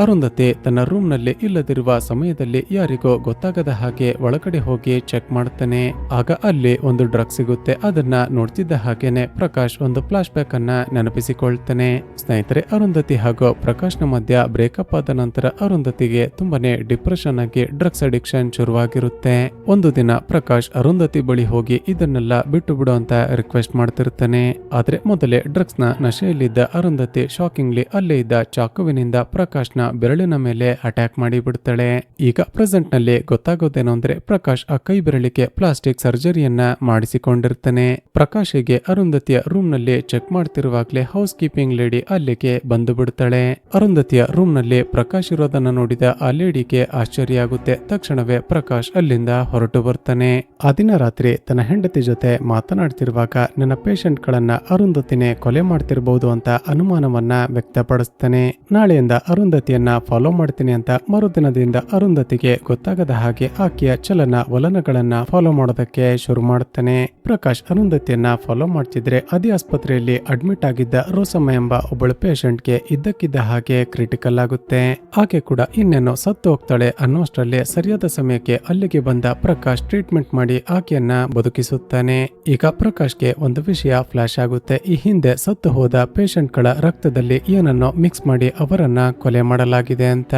ಅರುಂಧತಿ ತನ್ನ ರೂಮ್ ನಲ್ಲಿ ಇಲ್ಲದಿರುವ ಸಮಯದಲ್ಲಿ ಯಾರಿಗೋ ಗೊತ್ತಾಗದ ಹಾಗೆ ಒಳಗಡೆ ಹೋಗಿ ಚೆಕ್ ಮಾಡ್ತಾನೆ. ಆಗ ಅಲ್ಲಿ ಒಂದು ಡ್ರಗ್ ಸಿಗುತ್ತೆ. ಅದನ್ನ ನೋಡ್ತಿದ್ದ ಹಾಗೇನೆ ಪ್ರಕಾಶ್ ಒಂದು ಫ್ಲಾಶ್ ಬ್ಯಾಕ್ ಅನ್ನ ನೆನಪಿಸಿಕೊಳ್ತಾನೆ. ಸ್ನೇಹಿತರೆ, ಅರುಂಧತಿ ಹಾಗೂ ಪ್ರಕಾಶ್ನ ಮಧ್ಯ ಬ್ರೇಕಪ್ ಆದ ನಂತರ ಅರುಂಧತಿಗೆ ತುಂಬಾನೇ ಡಿಪ್ರೆಷನ್ ಆಗಿ ಡ್ರಗ್ಸ್ ಅಡಿಕ್ಷನ್ ಶುರುವಾಗಿರುತ್ತೆ. ಒಂದು ದಿನ ಪ್ರಕಾಶ್ ಅರುಂಧತಿ ಬಳಿ ಹೋಗಿ ಇದನ್ನೆಲ್ಲ ಬಿಟ್ಟು ಬಿಡು ಅಂತ ರಿಕ್ವೆಸ್ಟ್ ಮಾಡ್ತಿರ್ತಾನೆ. ಆದ್ರೆ ಮೊದಲೇ ಡ್ರಗ್ಸ್ ನ ನಶೆಯಲ್ಲಿದ್ದ ಅರುಂಧತಿ ಶಾಕಿಂಗ್ಲಿ ಅಲ್ಲೇ ಇದ್ದ ಚಾಕುವಿನಿಂದ ಪ್ರಕಾಶ್ನ ಬೆರಳಿನ ಮೇಲೆ ಅಟ್ಯಾಕ್ ಮಾಡಿ ಬಿಡ್ತಾಳೆ. ಈಗ ಪ್ರೆಸೆಂಟ್ ನಲ್ಲಿ ಗೊತ್ತಾಗೋದೇನೋ ಅಂದ್ರೆ ಪ್ರಕಾಶ್ ಆ ಕೈ ಬೆರಳಿಗೆ ಪ್ಲಾಸ್ಟಿಕ್ ಸರ್ಜರಿಯನ್ನ ಮಾಡಿಸಿಕೊಂಡಿರ್ತಾನೆ. ಪ್ರಕಾಶ್ಗೆ ಅರುಂಧತಿಯ ರೂಮ್ ನಲ್ಲಿ ಚೆಕ್ ಮಾಡ್ತಿರುವಾಗ್ಲೇ ಹೌಸ್ ಕೀಪಿಂಗ್ ಲೇಡಿ ಅಲ್ಲಿಗೆ ಬಂದು ಬಿಡ್ತಾಳೆ. ಅರುಂಧತಿಯ ರೂಮ್ ನಲ್ಲಿ ಪ್ರಕಾಶ್ ಇರೋದನ್ನ ನೋಡಿದ ಆ ಲೇಡಿಗೆ ಆಶ್ಚರ್ಯ ಆಗುತ್ತೆ. ತಕ್ಷಣವೇ ಪ್ರಕಾಶ್ ಅಲ್ಲಿಂದ ಹೊರಟು ಬರ್ತಾನೆ. ಆ ದಿನ ರಾತ್ರಿ ತನ್ನ ಹೆಂಡತಿ ಜೊತೆ ಮಾತನಾಡ್ತಿರುವಾಗ ನನ್ನ ಪೇಷಂಟ್ ಗಳನ್ನ ಅರುಂಧತಿನೇ ಕೊಲೆ ಮಾಡ್ತಿರಬಹುದು ಅಂತ ಅನುಮಾನವನ್ನ ವ್ಯಕ್ತಪಡಿಸ್ತಾನೆ. ನಾಳೆಯಿಂದ ಅರುಂಧತಿಯನ್ನ ಫಾಲೋ ಮಾಡ್ತೀನಿ ಅಂತ ಮರುದಿನದಿಂದ ಅರುಂಧತಿಗೆ ಗೊತ್ತಾಗದ ಹಾಗೆ ಆಕೆಯ ಚಲನ ವಲನಗಳನ್ನ ಫಾಲೋ ಮಾಡೋದಕ್ಕೆ ಶುರು ಮಾಡ್ತಾನೆ. ಪ್ರಕಾಶ್ ಅರುಂಧತಿಯನ್ನ ಫಾಲೋ ಮಾಡ್ತಿದ್ರೆ ಅದೇ ಆಸ್ಪತ್ರೆಯಲ್ಲಿ ಅಡ್ಮಿಟ್ ಆಗಿದ್ದ ರೋಸಮ್ಮ ಎಂಬ ಒಬ್ಬಳು ಪೇಷಂಟ್ಗೆ ಇದ್ದಕ್ಕಿದ್ದ ಹಾಗೆ ಕ್ರಿಟಿಕಲ್ ಆಗುತ್ತೆ. ಆಕೆ ಕೂಡ ಇನ್ನೇನೋ ಸತ್ತು ಹೋಗ್ತಾಳೆ ಅನ್ನೋಷ್ಟರಲ್ಲೇ ಸರಿಯಾದ ಸಮಯಕ್ಕೆ ಅಲ್ಲಿಗೆ ಬಂದ ಪ್ರಕಾಶ್ ಟ್ರೀಟ್ಮೆಂಟ್ ಮಾಡಿ ಆಕೆಯನ್ನ ಬದುಕಿಸುತ್ತಾನೆ. ಈಗ ಪ್ರಕಾಶ್ಗೆ ಒಂದು ವಿಷಯ ಫ್ಲಾಶ್ ಆಗುತ್ತೆ. ಈ ಹಿಂದೆ ಸತ್ತು ಹೋದ ಪೇಷಂಟ್ಗಳ ರಕ್ತದಲ್ಲಿ ಏನನ್ನೋ ಮಿಕ್ಸ್ ಮಾಡಿ ಅವರನ್ನ ಕೊಲೆ ಮಾಡಲಾಗಿದೆ ಅಂತ.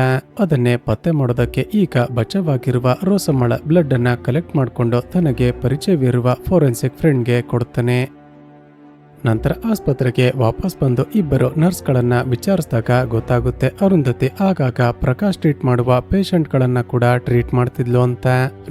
ಅದನ್ನೇ ಪತ್ತೆ ಮಾಡೋದಕ್ಕೆ ಈಗ ಬಚಾವಾಗಿರುವ ರೋಸಮ್ಮಳ ಬ್ಲಡ್ ಅನ್ನ ಕಲೆಕ್ಟ್ ಮಾಡಿಕೊಂಡು ತನಗೆ ಪರಿಚಯವಿರುವ ಫೋರೆನ್ಸಿಕ್ ಫ್ರೆಂಡ್ಗೆ ಕೊಡ್ತಾನೆ. ನಂತರ ಆಸ್ಪತ್ರೆಗೆ ವಾಪಸ್ ಬಂದು ಇಬ್ಬರು ನರ್ಸ್ಗಳನ್ನ ವಿಚಾರಿಸಿದಾಗ ಗೊತ್ತಾಗುತ್ತೆ ಅರುಂಧತಿ ಆಗಾಗ ಪ್ರಕಾಶ್ ಟ್ರೀಟ್ ಮಾಡುವ ಪೇಷಂಟ್ ಗಳನ್ನ ಕೂಡ ಟ್ರೀಟ್ ಮಾಡ್ತಿದ್ಲು ಅಂತ.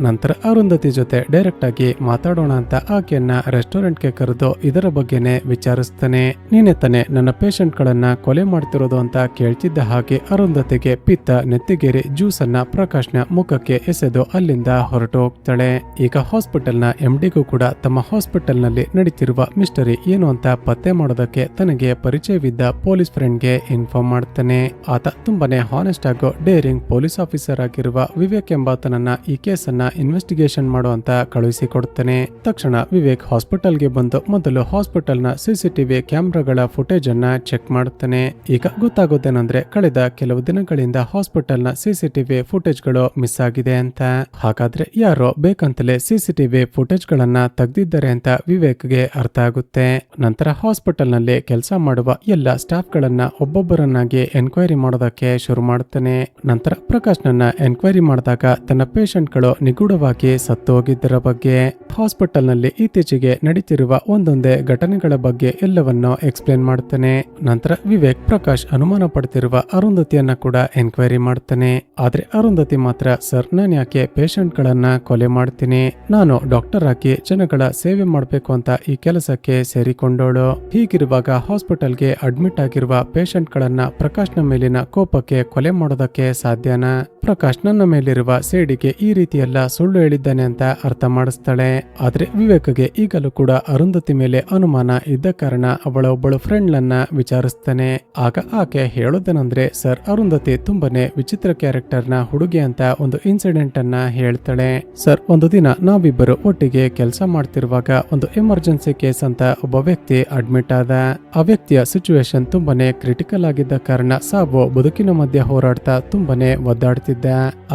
ನಂತರ ಅರುಂಧತಿ ಜೊತೆ ಡೈರೆಕ್ಟ್ ಆಗಿ ಮಾತಾಡೋಣ ಅಂತ ಆಕೆಯನ್ನ ರೆಸ್ಟೋರೆಂಟ್ಗೆ ಕರೆದು ಇದರ ಬಗ್ಗೆನೆ ವಿಚಾರಿಸ್ತಾನೆ. ನೀನೆ ತಾನೆ ನನ್ನ ಪೇಷಂಟ್ ಗಳನ್ನ ಕೊಲೆ ಮಾಡ್ತಿರೋದು ಅಂತ ಕೇಳ್ತಿದ್ದ ಹಾಗೆ ಅರುಂಧತಿಗೆ ಪಿತ್ತ ನೆತ್ತಿಗೇರಿ ಜ್ಯೂಸ್ ಅನ್ನ ಪ್ರಕಾಶ್ನ ಮುಖಕ್ಕೆ ಎಸೆದು ಅಲ್ಲಿಂದ ಹೊರಟು ಹೋಗ್ತಾಳೆ. ಈಗ ಹಾಸ್ಪಿಟಲ್ ನ ಎಂಡಿಗೂ ಕೂಡ ತಮ್ಮ ಹಾಸ್ಪಿಟಲ್ ನಲ್ಲಿ ನಡೀತಿರುವ ಮಿಸ್ಟರಿ ಏನು ಅಂತ ಪತ್ತೆ ಮಾಡೋದಕ್ಕೆ ತನಗೆ ಪರಿಚಯವಿದ್ದ ಪೊಲೀಸ್ ಫ್ರೆಂಡ್ಗೆ ಇನ್ಫಾರ್ಮ್ ಮಾಡ್ತಾನೆ. ಆತ ತುಂಬಾನೇ ಹಾನೆಸ್ಟ್ ಆಗೋ ಡೇರಿಂಗ್ ಪೊಲೀಸ್ ಆಫೀಸರ್ ಆಗಿರುವ ವಿವೇಕ್ ಎಂಬಾತನನ್ನ ಈ ಕೇಸನ್ನ ಇನ್ವೆಸ್ಟಿಗೇಷನ್ ಮಾಡುವಂತ ಕಳುಹಿಸಿಕೊಡ್ತಾನೆ. ತಕ್ಷಣ ವಿವೇಕ್ ಹಾಸ್ಪಿಟಲ್ಗೆ ಬಂದು ಮೊದಲು ಹಾಸ್ಪಿಟಲ್ನ ಸಿಸಿಟಿವಿ ಕ್ಯಾಮೆರಾಗಳ ಫುಟೇಜ್ ಅನ್ನ ಚೆಕ್ ಮಾಡುತ್ತಾನೆ. ಈಗ ಗೊತ್ತಾಗೋದೇನಂದ್ರೆ ಕಳೆದ ಕೆಲವು ದಿನಗಳಿಂದ ಹಾಸ್ಪಿಟಲ್ನ ಸಿಸಿಟಿವಿ ಫುಟೇಜ್ಗಳು ಮಿಸ್ ಆಗಿದೆ ಅಂತ. ಹಾಗಾದ್ರೆ ಯಾರೋ ಬೇಕಂತಲೇ ಸಿಸಿಟಿವಿ ಫುಟೇಜ್ ಗಳನ್ನ ತೆಗೆದಿದ್ದಾರೆ ಅಂತ ವಿವೇಕ್ಗೆ ಅರ್ಥ ಆಗುತ್ತೆ. ನಂತರ ಹಾಸ್ಪಿಟಲ್ ನಲ್ಲಿ ಕೆಲಸ ಮಾಡುವ ಎಲ್ಲ ಸ್ಟಾಫ್ ಗಳನ್ನ ಒಬ್ಬೊಬ್ಬರನ್ನಾಗಿ ಎನ್ಕ್ವೈರಿ ಮಾಡೋದಕ್ಕೆ ಶುರು ಮಾಡುತ್ತಾನೆ. ನಂತರ ಪ್ರಕಾಶ್ನನ್ನ ಎನ್ಕ್ವೈರಿ ಮಾಡಿದಾಗ ತನ್ನ ಪೇಷಂಟ್ ಗಳು ನಿಗೂಢವಾಗಿ ಸತ್ತು ಹೋಗಿದ್ದರ ಬಗ್ಗೆ, ಹಾಸ್ಪಿಟಲ್ ನಲ್ಲಿ ಇತ್ತೀಚೆಗೆ ನಡೀತಿರುವ ಒಂದೊಂದೇ ಘಟನೆಗಳ ಬಗ್ಗೆ ಎಲ್ಲವನ್ನೂ ಎಕ್ಸ್ಪ್ಲೇನ್ ಮಾಡ್ತಾನೆ. ನಂತರ ವಿವೇಕ್ ಪ್ರಕಾಶ್ ಅನುಮಾನ ಪಡ್ತಿರುವ ಅರುಂಧತಿಯನ್ನ ಕೂಡ ಎನ್ಕ್ವೈರಿ ಮಾಡ್ತಾನೆ. ಆದ್ರೆ ಅರುಂಧತಿ ಮಾತ್ರ ಸರ್ ನಾನು ಯಾಕೆ ಪೇಷಂಟ್ ಗಳನ್ನ ಕೊಲೆ ಮಾಡ್ತೀನಿ, ನಾನು ಡಾಕ್ಟರ್ ಆಗಿ ಜನಗಳ ಸೇವೆ ಮಾಡ್ಬೇಕು ಅಂತ ಈ ಕೆಲಸಕ್ಕೆ ಸೇರಿಕೊಂಡೋಳು. ಹೀಗಿರುವಾಗ ಹಾಸ್ಪಿಟಲ್ಗೆ ಅಡ್ಮಿಟ್ ಆಗಿರುವ ಪೇಷಂಟ್ ಗಳನ್ನ ಪ್ರಕಾಶ್ನ ಮೇಲಿನ ಕೋಪಕ್ಕೆ ಕೊಲೆ ಮಾಡೋದಕ್ಕೆ ಸಾಧ್ಯನಾ? ಪ್ರಕಾಶ್ ನನ್ನ ಮೇಲಿರುವ ಸೇಡಿಗೆ ಈ ರೀತಿಯೆಲ್ಲ ಸುಳ್ಳು ಹೇಳಿದ್ದಾನೆ ಅಂತ ಅರ್ಥ ಮಾಡಿಸ್ತಾಳೆ. ಆದ್ರೆ ವಿವೇಕ್ಗೆ ಈಗಲೂ ಕೂಡ ಅರುಂಧತಿ ಮೇಲೆ ಅನುಮಾನ ಇದ್ದ ಕಾರಣ ಅವಳ ಒಬ್ಬಳು ಫ್ರೆಂಡ್ ಅನ್ನ ವಿಚಾರಿಸ್ತಾನೆ. ಆಗ ಆಕೆ ಹೇಳೋದೇನಂದ್ರೆ ಸರ್ ಅರುಂಧತಿ ತುಂಬಾನೇ ವಿಚಿತ್ರ ಕ್ಯಾರೆಕ್ಟರ್ ನ ಹುಡುಗಿ ಅಂತ ಒಂದು ಇನ್ಸಿಡೆಂಟ್ ಅನ್ನ ಹೇಳ್ತಾಳೆ. ಸರ್ ಒಂದು ದಿನ ನಾವಿಬ್ಬರು ಒಟ್ಟಿಗೆ ಕೆಲಸ ಮಾಡ್ತಿರುವಾಗ ಒಂದು ಎಮರ್ಜೆನ್ಸಿ ಕೇಸ್ ಅಂತ ಒಬ್ಬ ವ್ಯಕ್ತಿ ಅಡ್ಮಿಟ್ ಆದ. ಆ ವ್ಯಕ್ತಿಯ ಸಿಚುವೇಶನ್ ತುಂಬಾನೇ ಕ್ರಿಟಿಕಲ್ ಆಗಿದ್ದ ಕಾರಣ ಸಾವು ಬದುಕಿನ ಮಧ್ಯೆ ಹೋರಾಡ್ತಾ ತುಂಬಾನೇ ಒದ್ದಾಡ್ತಿದ್ದ.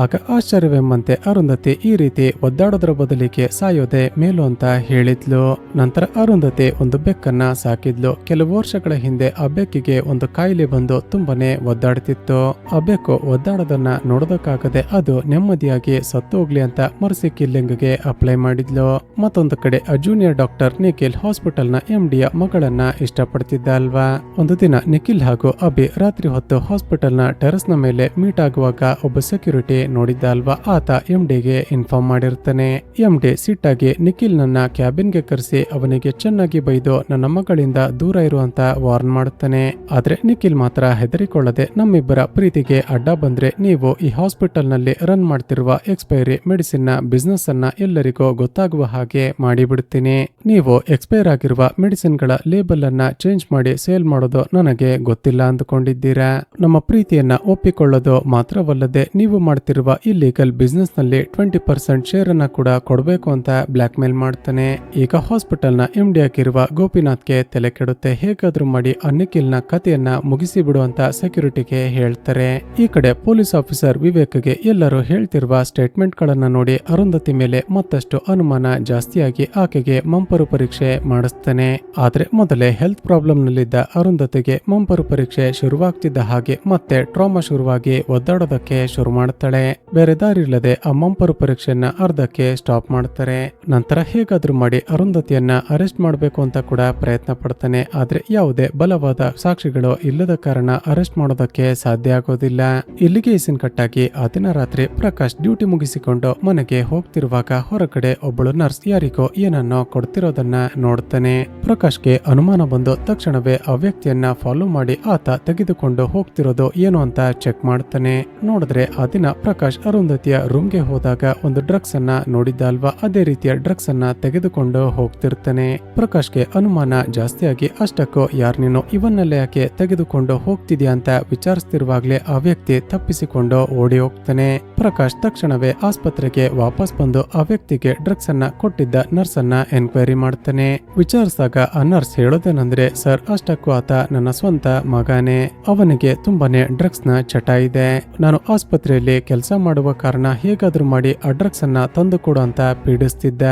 ಆಗ ಆಶ್ಚರ್ಯವೆಂಬಂತೆ ಅರುಂಧತಿ ಈ ರೀತಿ ಒದ್ದಾಡೋದ್ರ ಬದಲಿಗೆ ಸಾಯೋದೆ ಮೇಲು ಅಂತ ಹೇಳಿದ್ಲು. ನಂತರ ಅರುಂಧತಿ ಒಂದು ಬೆಕ್ಕನ್ನ ಸಾಕಿದ್ಲು. ಕೆಲವು ವರ್ಷಗಳ ಹಿಂದೆ ಆ ಬೆಕ್ಕಿಗೆ ಒಂದು ಕಾಯಿಲೆ ಬಂದು ತುಂಬಾನೇ ಒದ್ದಾಡ್ತಿತ್ತು. ಆ ಬೆಕ್ಕು ಒದ್ದಾಡೋದನ್ನ ನೋಡೋದಕ್ಕಾಗದೆ ಅದು ನೆಮ್ಮದಿಯಾಗಿ ಸತ್ತು ಹೋಗ್ಲಿ ಅಂತ ಮರ್ಸಿ ಕಿಲ್ಲಿಂಗ್ ಗೆ ಅಪ್ಲೈ ಮಾಡಿದ್ಲು. ಮತ್ತೊಂದು ಕಡೆ ಆ ಜೂನಿಯರ್ ಡಾಕ್ಟರ್ ನಿಖಿಲ್ ಹಾಸ್ಪಿಟಲ್ ನ ಎಂಡಿಯ ಮಗಳನ್ನ ಇಷ್ಟಪಡ್ತಿದ್ದ ಅಲ್ವಾ. ಒಂದು ದಿನ ನಿಖಿಲ್ ಹಾಗೂ ಅಭಿ ರಾತ್ರಿ ಹೊತ್ತು ಹಾಸ್ಪಿಟಲ್ ನ ಟೆರಸ್ ನ ಮೇಲೆ ಮೀಟ್ ಆಗುವಾಗ ಒಬ್ಬ ಸೆಕ್ಯೂರಿಟಿ ನೋಡಿದ್ದ ಅಲ್ವಾ. ಆತ ಎಂಡಿಗೆ ಇನ್ಫಾರ್ಮ್ ಮಾಡಿರ್ತಾನೆ. ಎಂಡಿ ಸಿಟ್ಟಾಗಿ ನಿಖಿಲ್ ನನ್ನ ಕ್ಯಾಬಿನ್ ಗೆ ಕರೆಸಿ ಅವನಿಗೆ ಚೆನ್ನಾಗಿ ಬೈದು ನನ್ನ ಮಗಳಿಂದ ದೂರ ಇರುವಂತ ವಾರ್ನ್ ಮಾಡುತ್ತಾನೆ. ಆದ್ರೆ ನಿಖಿಲ್ ಮಾತ್ರ ಹೆದರಿಕೊಳ್ಳದೆ ನಮ್ಮಿಬ್ಬರ ಪ್ರೀತಿಗೆ ಅಡ್ಡ ಬಂದ್ರೆ ನೀವು ಈ ಹಾಸ್ಪಿಟಲ್ ನಲ್ಲಿ ರನ್ ಮಾಡ್ತಿರುವ ಎಕ್ಸ್ಪೈರಿ ಮೆಡಿಸಿನ್ ನ ಬಿಸ್ನೆಸ್ ಅನ್ನ ಎಲ್ಲರಿಗೂ ಗೊತ್ತಾಗುವ ಹಾಗೆ ಮಾಡಿಬಿಡ್ತೀನಿ. ನೀವು ಎಕ್ಸ್ಪೈರ್ ಆಗಿರುವ ಮೆಡಿಸಿನ್ ಗಳ ಲೇಬಲ್ ಅನ್ನ ಚೇಂಜ್ ಮಾಡಿ ಸೇಲ್ ಮಾಡೋದು ನನಗೆ ಗೊತ್ತಿಲ್ಲ ಅಂದುಕೊಂಡಿದ್ದೀರಾ. ನಮ್ಮ ಪ್ರೀತಿಯನ್ನ ಒಪ್ಪಿಕೊಳ್ಳೋದು ಮಾತ್ರವಲ್ಲದೆ ನೀವು ಮಾಡ್ತಿರುವ ಇಲ್ಲೀಗಲ್ ಬಿಸ್ನೆಸ್ ನಲ್ಲಿ 20% ಶೇರ್ ಅನ್ನ ಕೂಡ ಕೊಡಬೇಕು ಅಂತ ಬ್ಲಾಕ್ ಮೇಲ್ ಮಾಡ್ತಾನೆ. ಈಗ ಹಾಸ್ಪಿಟಲ್ ನ ಎಂಡಿ ಆಗಿರುವ ಗೋಪಿನಾಥ್ಗೆ ತಲೆ ಕೆಡುತ್ತೆ. ಹೇಗಾದ್ರೂ ಮಾಡಿ ಆ ನಿಖಿಲ್ ನ ಕಥೆಯನ್ನ ಮುಗಿಸಿ ಬಿಡುವಂತ ಸೆಕ್ಯೂರಿಟಿಗೆ ಹೇಳ್ತಾರೆ. ಈ ಕಡೆ ಪೊಲೀಸ್ ಆಫೀಸರ್ ವಿವೇಕ್ಗೆ ಎಲ್ಲರೂ ಹೇಳ್ತಿರುವ ಸ್ಟೇಟ್ಮೆಂಟ್ ಗಳನ್ನ ನೋಡಿ ಅರುಂಧತಿ ಮೇಲೆ ಮತ್ತಷ್ಟು ಅನುಮಾನ ಜಾಸ್ತಿಯಾಗಿ ಆಕೆಗೆ ಮಂಪರು ಪರೀಕ್ಷೆ ಮಾಡಿಸ್ತಾನೆ. ಆದ್ರೆ ಮೊದಲೇ ಹೆಲ್ತ್ ಪ್ರಾಬ್ಲಮ್ ನಲ್ಲಿದ್ದ ಅರುಂಧತಿಗೆ ಮಂಪರು ಪರೀಕ್ಷೆ ಶುರುವಾಗ್ತಿದ್ದ ಹಾಗೆ ಮತ್ತೆ ಟ್ರಾಮಾ ಶುರುವಾಗಿ ಒದ್ದಾಡೋದಕ್ಕೆ ಶುರು ಮಾಡ್ತಾಳೆ. ಬೇರೆ ದಾರಿ ಇಲ್ಲದೆ ಆ ಮಂಪರು ಪರೀಕ್ಷೆಯನ್ನ ಅರ್ಧಕ್ಕೆ ಸ್ಟಾಪ್ ಮಾಡ್ತಾರೆ. ನಂತರ ಹೇಗಾದ್ರೂ ಮಾಡಿ ಅರುಂಧತಿಯನ್ನ ಅರೆಸ್ಟ್ ಮಾಡಬೇಕು ಅಂತ ಕೂಡ ಪ್ರಯತ್ನ ಪಡ್ತಾನೆ. ಆದ್ರೆ ಯಾವುದೇ ಬಲವಾದ ಸಾಕ್ಷಿಗಳು ಇಲ್ಲದ ಕಾರಣ ಅರೆಸ್ಟ್ ಮಾಡೋದಕ್ಕೆ ಸಾಧ್ಯ ಆಗೋದಿಲ್ಲ. ಇಲ್ಲಿಗೆ ಇಸಿನ್ ಕಟ್ಟಾಗಿ ಆ ದಿನ ರಾತ್ರಿ ಪ್ರಕಾಶ್ ಡ್ಯೂಟಿ ಮುಗಿಸಿಕೊಂಡು ಮನೆಗೆ ಹೋಗ್ತಿರುವಾಗ ಹೊರಗಡೆ ಒಬ್ಬಳು ನರ್ಸ್ ಯಾರಿಗೋ ಏನನ್ನೋ ಕೊಡ್ತಿರೋದನ್ನ ನೋಡ್ತಾನೆ. ಪ್ರಕಾಶ್ಗೆ ಅನುಮಾನ ಬಂದು ತಕ್ಷಣವೇ ಆ ವ್ಯಕ್ತಿಯನ್ನ ಫಾಲೋ ಮಾಡಿ ಆತ ತೆಗೆದುಕೊಂಡು ಹೋಗ್ತಿರೋದು ಏನು ಅಂತ ಚೆಕ್ ಮಾಡ್ತಾನೆ. ನೋಡಿದ್ರೆ ಆ ದಿನ ಪ್ರಕಾಶ್ ಅರುಂಧತಿಯ ರೂಮ್ಗೆ ಹೋದಾಗ ಒಂದು ಡ್ರಗ್ಸ್ ಅನ್ನ ನೋಡಿದ್ದ ಅಲ್ವಾ, ಅದೇ ರೀತಿಯ ಡ್ರಗ್ಸ್ ಅನ್ನ ತೆಗೆದುಕೊಂಡು ಹೋಗ್ತಿರ್ತಾನೆ. ಪ್ರಕಾಶ್ಗೆ ಅನುಮಾನ ಜಾಸ್ತಿಯಾಗಿ ಅಷ್ಟಕ್ಕೂ ಯಾರ್ ನೀನು ಇವನ್ನೆಲ್ಲ ಯಾಕೆ ತೆಗೆದುಕೊಂಡು ಹೋಗ್ತಿದ್ಯಾ ಅಂತ ವಿಚಾರಿಸ್ತಿರುವಾಗ್ಲೇ ಆ ವ್ಯಕ್ತಿ ತಪ್ಪಿಸಿಕೊಂಡು ಓಡಿ ಹೋಗ್ತಾನೆ. ಪ್ರಕಾಶ್ ತಕ್ಷಣವೇ ಆಸ್ಪತ್ರೆಗೆ ವಾಪಸ್ ಬಂದು ಆ ವ್ಯಕ್ತಿಗೆ ಡ್ರಗ್ಸ್ ಅನ್ನ ಕೊಟ್ಟಿದ್ದ ನರ್ಸ್ ಅನ್ನ ಎನ್ಕ್ವೈರಿ ಮಾಡ್ತಾನೆ. ವಿಚಾರಿಸಿದಾಗ ಆ ಆ ನರ್ಸ್ ಹೇಳೋದೇನಂದ್ರೆ, ಸರ್ ಅಷ್ಟಕ್ಕೂ ಆತ ನನ್ನ ಸ್ವಂತ ಮಗನೇ, ಅವನಿಗೆ ತುಂಬಾನೇ ಡ್ರಗ್ಸ್ ನ ಚಟ ಇದೆ. ನಾನು ಆಸ್ಪತ್ರೆಯಲ್ಲಿ ಕೆಲಸ ಮಾಡುವ ಕಾರಣ ಹೇಗಾದ್ರೂ ಮಾಡಿ ಆ ಡ್ರಗ್ಸ್ ಅನ್ನ ತಂದು ಕೊಡು ಅಂತ ಪೀಡಿಸ್ತಿದ್ದ.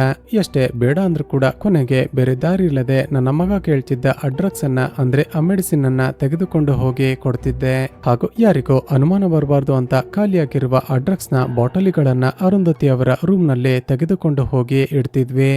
ಎಷ್ಟೇ ಬೇಡ ಅಂದ್ರೂ ಕೂಡ ಕೊನೆಗೆ ಬೇರೆ ದಾರಿ ಇಲ್ಲದೆ ನನ್ನ ಮಗ ಕೇಳ್ತಿದ್ದ ಆ ಡ್ರಗ್ಸ್ ಅನ್ನ ಅಂದ್ರೆ ಆ ಮೆಡಿಸಿನ್ ಅನ್ನ ತೆಗೆದುಕೊಂಡು ಹೋಗಿ ಕೊಡ್ತಿದ್ದೆ. ಹಾಗೂ ಯಾರಿಗೂ ಅನುಮಾನ ಬರಬಾರ್ದು ಅಂತ ಖಾಲಿಯಾಗಿರುವ ಆ ಡ್ರಗ್ಸ್ ನ ಬಾಟಲಿಗಳನ್ನ ಅರುಂಧತಿ ಅವರ ರೂಮ್ ನಲ್ಲಿ ತೆಗೆದುಕೊಂಡು ಹೋಗಿ ಇಡ್ತಿದ್ವಿ.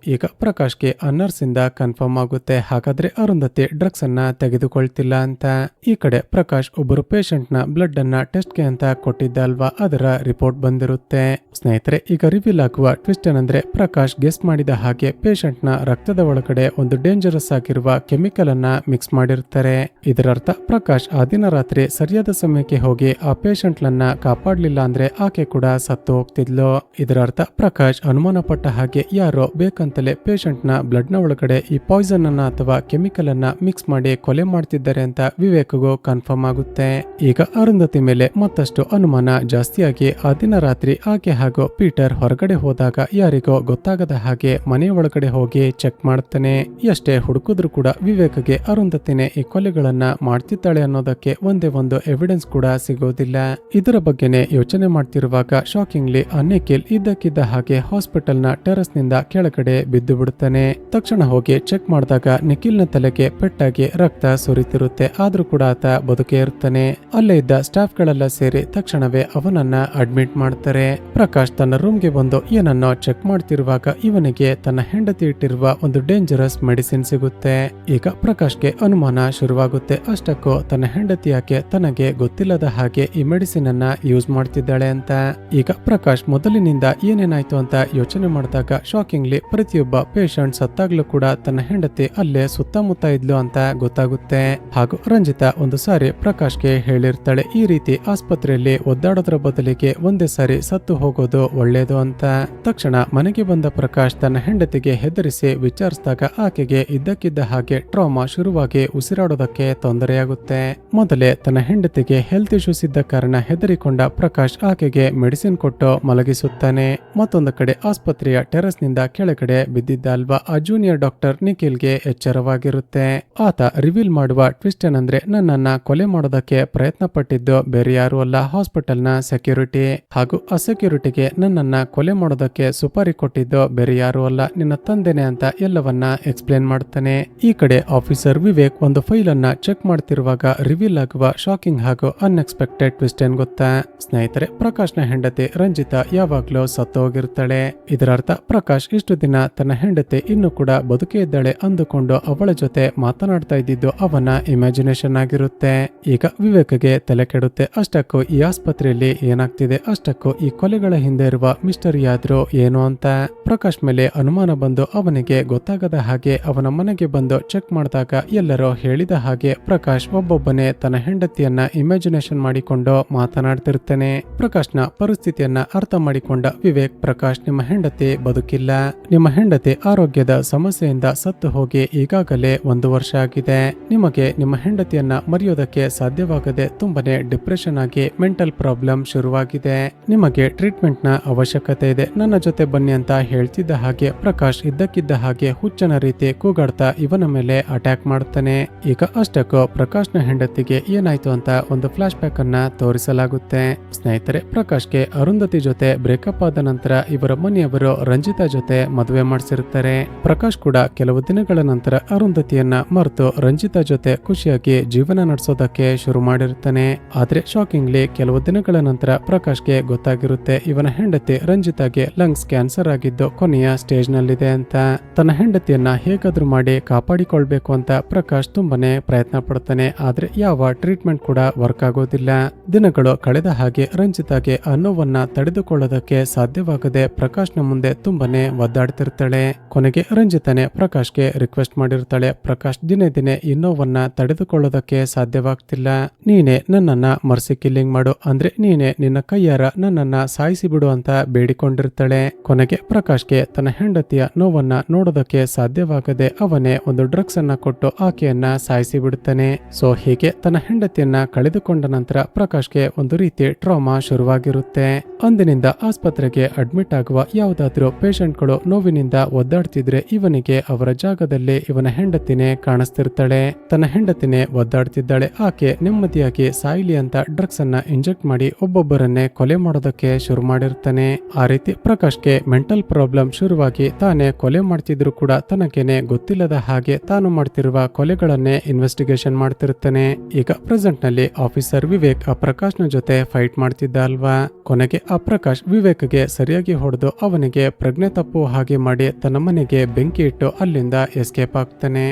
ಈಗ ಪ್ರಕಾಶ್ಗೆ ಆ ನರ್ಸ್ ಇಂದ ಕನ್ಫರ್ಮ್ ಆಗುತ್ತೆ, ಹಾಗಾದ್ರೆ ಅರುಂಧತಿ ಡ್ರಗ್ಸ್ ಅನ್ನ ತೆಗೆದುಕೊಳ್ತಿಲ್ಲ ಅಂತ. ಈ ಕಡೆ ಪ್ರಕಾಶ್ ಒಬ್ಬರು ಪೇಷಂಟ್ ನ ಬ್ಲಡ್ ಅನ್ನ ಟೆಸ್ಟ್ಗೆ ಅಂತ ಕೊಟ್ಟಿದ್ದ ಅಲ್ವಾ, ಅದರ ರಿಪೋರ್ಟ್ ಬಂದಿರುತ್ತೆ. ಸ್ನೇಹಿತರೆ, ಈಗ ರಿವೀಲ್ ಆಗುವ ಟ್ವಿಸ್ಟ್ ಏನಂದ್ರೆ, ಪ್ರಕಾಶ್ ಗೆಸ್ ಮಾಡಿದ ಹಾಗೆ ಪೇಷಂಟ್ ನ ರಕ್ತದ ಒಳಗಡೆ ಒಂದು ಡೇಂಜರಸ್ ಆಗಿರುವ ಕೆಮಿಕಲ್ ಅನ್ನ ಮಿಕ್ಸ್ ಮಾಡಿರ್ತಾರೆ. ಇದರರ್ಥ ಪ್ರಕಾಶ್ ಆ ದಿನ ರಾತ್ರಿ ಸರಿಯಾದ ಸಮಯಕ್ಕೆ ಹೋಗಿ ಆ ಪೇಷಂಟ್ ಲನ್ನ ಕಾಪಾಡ್ಲಿಲ್ಲ ಅಂದ್ರೆ ಆಕೆ ಕೂಡ ಸತ್ತು ಹೋಗ್ತಿದ್ಲು. ಇದರರ್ಥ ಪ್ರಕಾಶ್ ಅನುಮಾನ ಪಟ್ಟ ಹಾಗೆ ಯಾರೋ ಬೇಕಂತಲೇ ಪೇಷಂಟ್ ನ ಬ್ಲಡ್ ನ ಒಳಗಡೆ ಈ ಪಾಯ್ಸನ್ ಅನ್ನ ಅಥವಾ ಕೆಮಿಕಲ್ ಅನ್ನ ಮಿಕ್ಸ್ ಮಾಡಿ ಕೊಲೆ ಮಾಡ್ತಿದ್ದಾರೆ ಅಂತ ವಿವೇಕ್ಗೂ ಕನ್ಫರ್ಮ್ ಆಗುತ್ತೆ. ಈಗ ಅರುಂಧತಿ ಮೇಲೆ ಮತ್ತಷ್ಟು ಅನುಮಾನ ಜಾಸ್ತಿಯಾಗಿ ಆ ದಿನ ರಾತ್ರಿ ಆಕೆ ಹಾಗೂ ಪೀಟರ್ ಹೊರಗಡೆ ಹೋದಾಗ ಯಾರಿಗೋ ಗೊತ್ತಾಗದ ಹಾಗೆ ಮನೆಯ ಒಳಗಡೆ ಹೋಗಿ ಚೆಕ್ ಮಾಡ್ತಾನೆ. ಎಷ್ಟೇ ಹುಡುಕಿದ್ರು ಕೂಡ ವಿವೇಕ್ಗೆ ಅರುಂಧತಿನೇ ಈ ಕೊಲೆಗಳನ್ನ ಮಾಡ್ತಿದ್ದಾಳೆ ಅನ್ನೋದಕ್ಕೆ ಒಂದೇ ಒಂದು ಎವಿಡೆನ್ಸ್ ಕೂಡ ಸಿಗೋದಿಲ್ಲ. ಇದರ ಬಗ್ಗೆನೇ ಯೋಚನೆ ಮಾಡ್ತಿರುವಾಗ ಶಾಕಿಂಗ್ಲಿ ಆ ನಿಖಿಲ್ ಇದ್ದಕ್ಕಿದ್ದ ಹಾಗೆ ಹಾಸ್ಪಿಟಲ್ ನ ಟೆರಸ್ ನಿಂದ ಕೆಳಗಡೆ ಬಿದ್ದು ಬಿಡುತ್ತಾನೆ. ತಕ್ಷಣ ಹೋಗಿ ಚೆಕ್ ಮಾಡಿದಾಗ ನಿಖಿಲ್ ನ ತಲೆಗೆ ಪೆಟ್ಟಾಗಿ ರಕ್ತ ಸುರಿತಿರುತ್ತೆ. ಆದ್ರೂ ಕೂಡ ಆತ ಬದುಕೇ ಇರ್ತಾನೆ. ಅಲ್ಲೇ ಇದ್ದ ಸ್ಟಾಫ್ ಗಳೆಲ್ಲ ಸೇರಿ ತಕ್ಷಣವೇ ಅವನನ್ನ ಅಡ್ಮಿಟ್ ಮಾಡ್ತಾರೆ. ಪ್ರಕಾಶ್ ತನ್ನ ರೂಮ್ಗೆ ಬಂದು ಏನನ್ನೋ ಚೆಕ್ ಮಾಡ್ತಿರುವಾಗ ಇವನಿಗೆ ತನ್ನ ಹೆಂಡತಿ ಇಟ್ಟಿರುವ ಒಂದು ಡೇಂಜರಸ್ ಮೆಡಿಸಿನ್ ಸಿಗುತ್ತೆ. ಈಗ ಪ್ರಕಾಶ್ಗೆ ಅನುಮಾನ ಶುರುವಾಗುತ್ತೆ, ಅಷ್ಟಕ್ಕೂ ತನ್ನ ಹೆಂಡತಿ ಯಾಕೆ ತನಗೆ ಗೊತ್ತಿಲ್ಲದ ಹಾಗೆ ಈ ಮೆಡಿಸಿನ್ ಅನ್ನ ಯೂಸ್ ಮಾಡ್ತಿದ್ದಾಳೆ ಅಂತ. ಈಗ ಪ್ರಕಾಶ್ ಮೊದಲಿನಿಂದ ಏನೇನಾಯ್ತು ಅಂತ ಯೋಚನೆ ಮಾಡಿದಾಗ ಶಾಕಿಂಗ್ಲಿ ಪ್ರತಿಯೊಬ್ಬ ಪೇಷಂಟ್ ಸತ್ತಾಗ್ಲೂ ಕೂಡ ತನ್ನ ಹೆಂಡತಿ ಅಲ್ಲೇ ಸುತ್ತಮುತ್ತ ಇದ್ಲು ಅಂತ ಗೊತ್ತಾಗುತ್ತೆ. ಹಾಗೂ ರಂಜಿತಾ ಒಂದು ಸಾರಿ ಪ್ರಕಾಶ್ಗೆ ಹೇಳಿರ್ತಾಳೆ, ಈ ರೀತಿ ಆಸ್ಪತ್ರೆಯಲ್ಲಿ ಒದ್ದಾಡೋದ್ರ ಬದಲಿಗೆ ಒಂದೇ ಸಾರಿ ಸತ್ತು ಹೋಗೋದು ಒಳ್ಳೇದು ಅಂತ. ತಕ್ಷಣ ಮನೆಗೆ ಬಂದ ಪ್ರಕಾಶ್ ತನ್ನ ಹೆಂಡತಿಗೆ ಹೆದರಿಸಿ ವಿಚಾರಿಸಿದಾಗ ಆಕೆಗೆ ಇದ್ದಕ್ಕಿದ್ದ ಹಾಗೆ ಟ್ರಾಮಾ ಶುರುವಾಗಿ ಉಸಿರಾಡೋದಕ್ಕೆ ತೊಂದರೆಯಾಗುತ್ತೆ. ಮೊದಲೇ ತನ್ನ ಹೆಂಡತಿಗೆ ಹೆಲ್ತ್ ಇಶ್ಯೂಸ್ ಇದ್ದ ಕಾರಣ ಹೆದರಿಕೊಂಡ ಪ್ರಕಾಶ್ ಆಕೆಗೆ ಮೆಡಿಸಿನ್ ಕೊಟ್ಟು ಮಲಗಿಸುತ್ತಾನೆ. ಮತ್ತೊಂದು ಕಡೆ ಆಸ್ಪತ್ರೆಯ ಟೆರಸ್ ನಿಂದ ಕೆಳಗಡೆ ಬಿದ್ದಿದ್ದ ಅಲ್ವಾ, ಆ ಜೂನಿಯರ್ ಡಾಕ್ಟರ್ ನಿಖಿಲ್ಗೆ ಎಚ್ಚರವಾಗಿರುತ್ತೆ. ಆತ ರಿವೀಲ್ ಮಾಡುವ ಟ್ವಿಸ್ಟ್ ಏನಂದ್ರೆ, ನನ್ನನ್ನ ಕೊಲೆ ಮಾಡೋದಕ್ಕೆ ಪ್ರಯತ್ನ ಪಟ್ಟಿದ್ದು ಬೇರೆ ಯಾರು ಅಲ್ಲ, ಹಾಸ್ಪಿಟಲ್ ನ ಸೆಕ್ಯೂರಿಟಿ. ಹಾಗೂ ಆ ಸೆಕ್ಯೂರಿಟಿಗೆ ನನ್ನನ್ನ ಕೊಲೆ ಮಾಡೋದಕ್ಕೆ ಸುಪಾರಿ ಕೊಟ್ಟಿದ್ದು ಬೇರೆ ಯಾರು ಅಲ್ಲ, ನಿನ್ನ ತಂದೆನೆ ಅಂತ ಎಲ್ಲವನ್ನ ಎಕ್ಸ್ಪ್ಲೇನ್ ಮಾಡ್ತಾನೆ. ಈ ಕಡೆ ಆಫೀಸರ್ ವಿವೇಕ್ ಒಂದು ಫೈಲ್ ಅನ್ನ ಚೆಕ್ ಮಾಡ್ತಿರುವಾಗ ರಿವೀಲ್ ಆಗುವ ಶಾಕಿಂಗ್ ಹಾಗೂ ಅನ್ಎಕ್ಸ್ಪೆಕ್ಟೆಡ್ ಟ್ವಿಸ್ಟ್ ಏನ್ ಗೊತ್ತಾ ಸ್ನೇಹಿತರೆ, ಪ್ರಕಾಶ್ನ ಹೆಂಡತಿ ರಂಜಿತಾ ಯಾವಾಗ್ಲೂ ಸತ್ತು ಹೋಗಿರ್ತಾಳೆ. ಇದರರ್ಥ ಪ್ರಕಾಶ್ ಇಷ್ಟು ದಿನ ತನ್ನ ಹೆಂಡತಿ ಇನ್ನೂ ಕೂಡ ಬದುಕೇ ಇದ್ದಾಳೆ ಅಂದುಕೊಂಡು ಅವಳ ಜೊತೆ ಮಾತನಾಡ್ತಾ ಇದ್ದಿದ್ದು ಅವನ ಇಮ್ಯಾಜಿನೇಷನ್ ಆಗಿರುತ್ತೆ. ಈಗ ವಿವೇಕ್ಗೆ ತಲೆ ಕೆಡುತ್ತೆ, ಅಷ್ಟಕ್ಕೂ ಈ ಆಸ್ಪತ್ರೆಯಲ್ಲಿ ಏನಾಗ್ತಿದೆ, ಅಷ್ಟಕ್ಕೂ ಈ ಕೊಲೆಗಳ ಹಿಂದೆ ಇರುವ ಮಿಸ್ಟರಿ ಆದ್ರೂ ಏನು ಅಂತ. ಪ್ರಕಾಶ್ ಮೇಲೆ ಅನುಮಾನ ಬಂದು ಅವನಿಗೆ ಗೊತ್ತಾಗದ ಹಾಗೆ ಅವನ ಮನೆಗೆ ಬಂದು ಚೆಕ್ ಮಾಡಿದಾಗ ಎಲ್ಲರೂ ಹೇಳಿದ ಹಾಗೆ ಪ್ರಕಾಶ್ ಒಬ್ಬೊಬ್ಬನೇ ತನ್ನ ಹೆಂಡತಿಯನ್ನ ಇಮ್ಯಾಜಿನೇಷನ್ ಮಾಡಿಕೊಂಡು ಮಾತನಾಡ್ತಿರ್ತಾನೆ. ಪ್ರಕಾಶ್ನ ಪರಿಸ್ಥಿತಿಯನ್ನ ಅರ್ಥ ಮಾಡಿಕೊಂಡ ವಿವೇಕ್, ಪ್ರಕಾಶ್ ನಿಮ್ಮ ಹೆಂಡತಿ ಬದುಕಿಲ್ಲ, ನಿಮ್ಮ ಹೆಂಡತಿ ಆರೋಗ್ಯದ ಸಮಸ್ಯೆಯಿಂದ ಸತ್ತು ಹೋಗಿ ಈಗಾಗಲೇ 1 ವರ್ಷ ಆಗಿದೆ. ನಿಮಗೆ ನಿಮ್ಮ ಹೆಂಡತಿಯನ್ನ ಮರೆಯೋದಕ್ಕೆ ಸಾಧ್ಯವಾಗದೆ ತುಂಬಾನೇ ಡಿಪ್ರೆಷನ್ ಆಗಿ ಮೆಂಟಲ್ ಪ್ರಾಬ್ಲಮ್ ಶುರುವಾಗಿದೆ. ನಿಮಗೆ ಟ್ರೀಟ್ಮೆಂಟ್ ನ ಅವಶ್ಯಕತೆ ಇದೆ, ನನ್ನ ಜೊತೆ ಬನ್ನಿ ಅಂತ ಹೇಳ್ತಿದ್ದ ಹಾಗೆ ಪ್ರಕಾಶ್ ಇದ್ದಕ್ಕಿದ್ದ ಹಾಗೆ ಹುಚ್ಚನ ರೀತಿ ಕೂಗಾಡ್ತಾ ಇವನ ಮೇಲೆ ಅಟ್ಯಾಕ್ ಮಾಡ್ತಾನೆ. ಈಗ ಅಷ್ಟಕ್ಕೂ ಪ್ರಕಾಶ್ನ ಹೆಂಡತಿಗೆ ಏನಾಯ್ತು ಅಂತ ಒಂದು ಫ್ಲಾಶ್ ಬ್ಯಾಕ್ ಅನ್ನ ತೋರಿಸಲಾಗುತ್ತೆ. ಸ್ನೇಹಿತರೆ, ಪ್ರಕಾಶ್ಗೆ ಅರುಂಧತಿ ಜೊತೆ ಬ್ರೇಕಪ್ ಆದ ನಂತರ ಇವರ ಮನೆಯವರು ರಂಜಿತಾ ಜೊತೆ ಮದುವೆ ಮಾಡಿಸಿರುತ್ತಾರೆ. ಪ್ರಕಾಶ್ ಕೂಡ ಕೆಲವು ದಿನಗಳ ನಂತರ ಅರುಂಧತಿಯನ್ನ ಮರೆತು ರಂಜಿತಾ ಜೊತೆ ಖುಷಿಯಾಗಿ ಜೀವನ ನಡೆಸೋದಕ್ಕೆ ಶುರು ಮಾಡಿರ್ತಾನೆ. ಆದ್ರೆ ಶಾಕಿಂಗ್ಲಿ ಕೆಲವು ದಿನಗಳ ನಂತರ ಪ್ರಕಾಶ್ಗೆ ಗೊತ್ತಾಗಿರುತ್ತೆ, ಇವನ ಹೆಂಡತಿ ರಂಜಿತಾಗೆ ಲಂಗ್ಸ್ ಕ್ಯಾನ್ಸರ್ ಆಗಿದ್ದು ಕೊನೆಯ ಸ್ಟೇಜ್ ನಲ್ಲಿದೆ ಅಂತ. ತನ್ನ ಹೆಂಡತಿಯನ್ನ ಹೇಗಾದ್ರೂ ಮಾಡಿ ಕಾಪಾಡಿಕೊಳ್ಬೇಕು ಅಂತ ಪ್ರಕಾಶ್ ತುಂಬಾನೇ ಪ್ರಯತ್ನ ಪಡ್ತಾನೆ. ಆದ್ರೆ ಯಾವ ಟ್ರೀಟ್ಮೆಂಟ್ ಕೂಡ ವರ್ಕ್ ಆಗೋದಿಲ್ಲ. ದಿನಗಳು ಕಳೆದ ಹಾಗೆ ರಂಜಿತಾಗೆ ಆ ನೋವನ್ನ ತಡೆದುಕೊಳ್ಳೋದಕ್ಕೆ ಸಾಧ್ಯವಾಗದೆ ಪ್ರಕಾಶ್ನ ಮುಂದೆ ತುಂಬಾನೇ ಒದ್ದಾಡ್ತಿರ್ತಾಳೆ. ಕೊನೆಗೆ ರಂಜಿತಾನೆ ಪ್ರಕಾಶ್ಗೆ ರಿಕ್ವೆಸ್ಟ್ ಮಾಡಿರ್ತಾಳೆ, ಪ್ರಕಾಶ್ ದಿನೇ ದಿನೇ ಈ ನೋವನ್ನ ತಡೆದುಕೊಳ್ಳೋದಕ್ಕೆ ಸಾಧ್ಯವಾಗ್ತಿಲ್ಲ, ನೀನೇ ನನ್ನನ್ನ ಮರ್ಸಿ ಕಿಲ್ಲಿಂಗ್ ಮಾಡು, ಅಂದ್ರೆ ನೀನೇ ನಿನ್ನ ಕೈಯಾರ ನನ್ನನ್ನ ಸಾಯಿಸಿ ಬಿಡು ಅಂತ ಬೇಡಿಕೊಂಡಿರ್ತಾಳೆ. ಕೊನೆಗೆ ಪ್ರಕಾಶ್ಗೆ ತನ್ನ ಹೆಂಡತಿಯ ನೋವನ್ನ ನೋಡೋದಕ್ಕೆ ಸಾಧ್ಯವಾಗದೆ ಅವನೇ ಒಂದು ಡ್ರಗ್ಸ್ ಅನ್ನ ಕೊಟ್ಟು ಆಕೆಯನ್ನ ಸಾಯಿಸಿ ಬಿಡುತ್ತಾನೆ. ಸೊ ಹೀಗೆ ತನ್ನ ಹೆಂಡತಿಯನ್ನ ಕಳೆದುಕೊಂಡ ನಂತರ ಪ್ರಕಾಶ್ಗೆ ಒಂದು ರೀತಿ ಟ್ರಾಮಾ ಶುರುವಾಗಿರುತ್ತೆ. ಅಂದಿನಿಂದ ಆಸ್ಪತ್ರೆಗೆ ಅಡ್ಮಿಟ್ ಆಗುವ ಯಾವುದಾದ್ರೂ ಪೇಷಂಟ್ಗಳು ನೋವಿನಿಂದ ಕೋಮಾದಿಂದ ಒದ್ದಾಡ್ತಿದ್ರೆ ಇವನಿಗೆ ಅವರ ಜಾಗದಲ್ಲಿ ಇವನ ಹೆಂಡತಿನೇ ಕಾಣಿಸ್ತಿರ್ತಾಳೆ. ತನ್ನ ಹೆಂಡತಿನೇ ಒದ್ದಾಡ್ತಿದ್ದಾಳೆ. ಆಕೆ ನೆಮ್ಮದಿಯಾಗಿ ಸಾಯಿಲಿ ಅಂತ ಡ್ರಗ್ಸ್ ಅನ್ನ ಇಂಜೆಕ್ಟ್ ಮಾಡಿ ಒಬ್ಬೊಬ್ಬರನ್ನೇ ಕೊಲೆ ಮಾಡೋದಕ್ಕೆ ಶುರು ಮಾಡಿರ್ತಾನೆ. ಆ ರೀತಿ ಪ್ರಕಾಶ್ಗೆ ಮೆಂಟಲ್ ಪ್ರಾಬ್ಲಮ್ ಶುರುವಾಗಿ ತಾನೇ ಕೊಲೆ ಮಾಡ್ತಿದ್ರು ಕೂಡ ತನಗೇನೆ ಗೊತ್ತಿಲ್ಲದ ಹಾಗೆ ತಾನು ಮಾಡ್ತಿರುವ ಕೊಲೆಗಳನ್ನೇ ಇನ್ವೆಸ್ಟಿಗೇಷನ್ ಮಾಡ್ತಿರ್ತಾನೆ. ಈಗ ಪ್ರೆಸೆಂಟ್ ನಲ್ಲಿ ಆಫೀಸರ್ ವಿವೇಕ್ ಆ ಪ್ರಕಾಶ್ನ ಜೊತೆ ಫೈಟ್ ಮಾಡ್ತಿದ್ದ ಅಲ್ವಾ. ಕೊನೆಗೆ ಆ ಪ್ರಕಾಶ್ ವಿವೇಕ್ಗೆ ಸರಿಯಾಗಿ ಹೊಡೆದು ಅವನಿಗೆ ಪ್ರಜ್ಞೆ ತಪ್ಪುವ ಹಾಗೆ ಮಾಡಿ ತನ್ನ ಮನೆಗೆ ಬೆಂಕಿ ಇಟ್ಟು ಅಲ್ಲಿಂದ ಎಸ್ಕೇಪ್ ಆಗ್ತಾನೆ.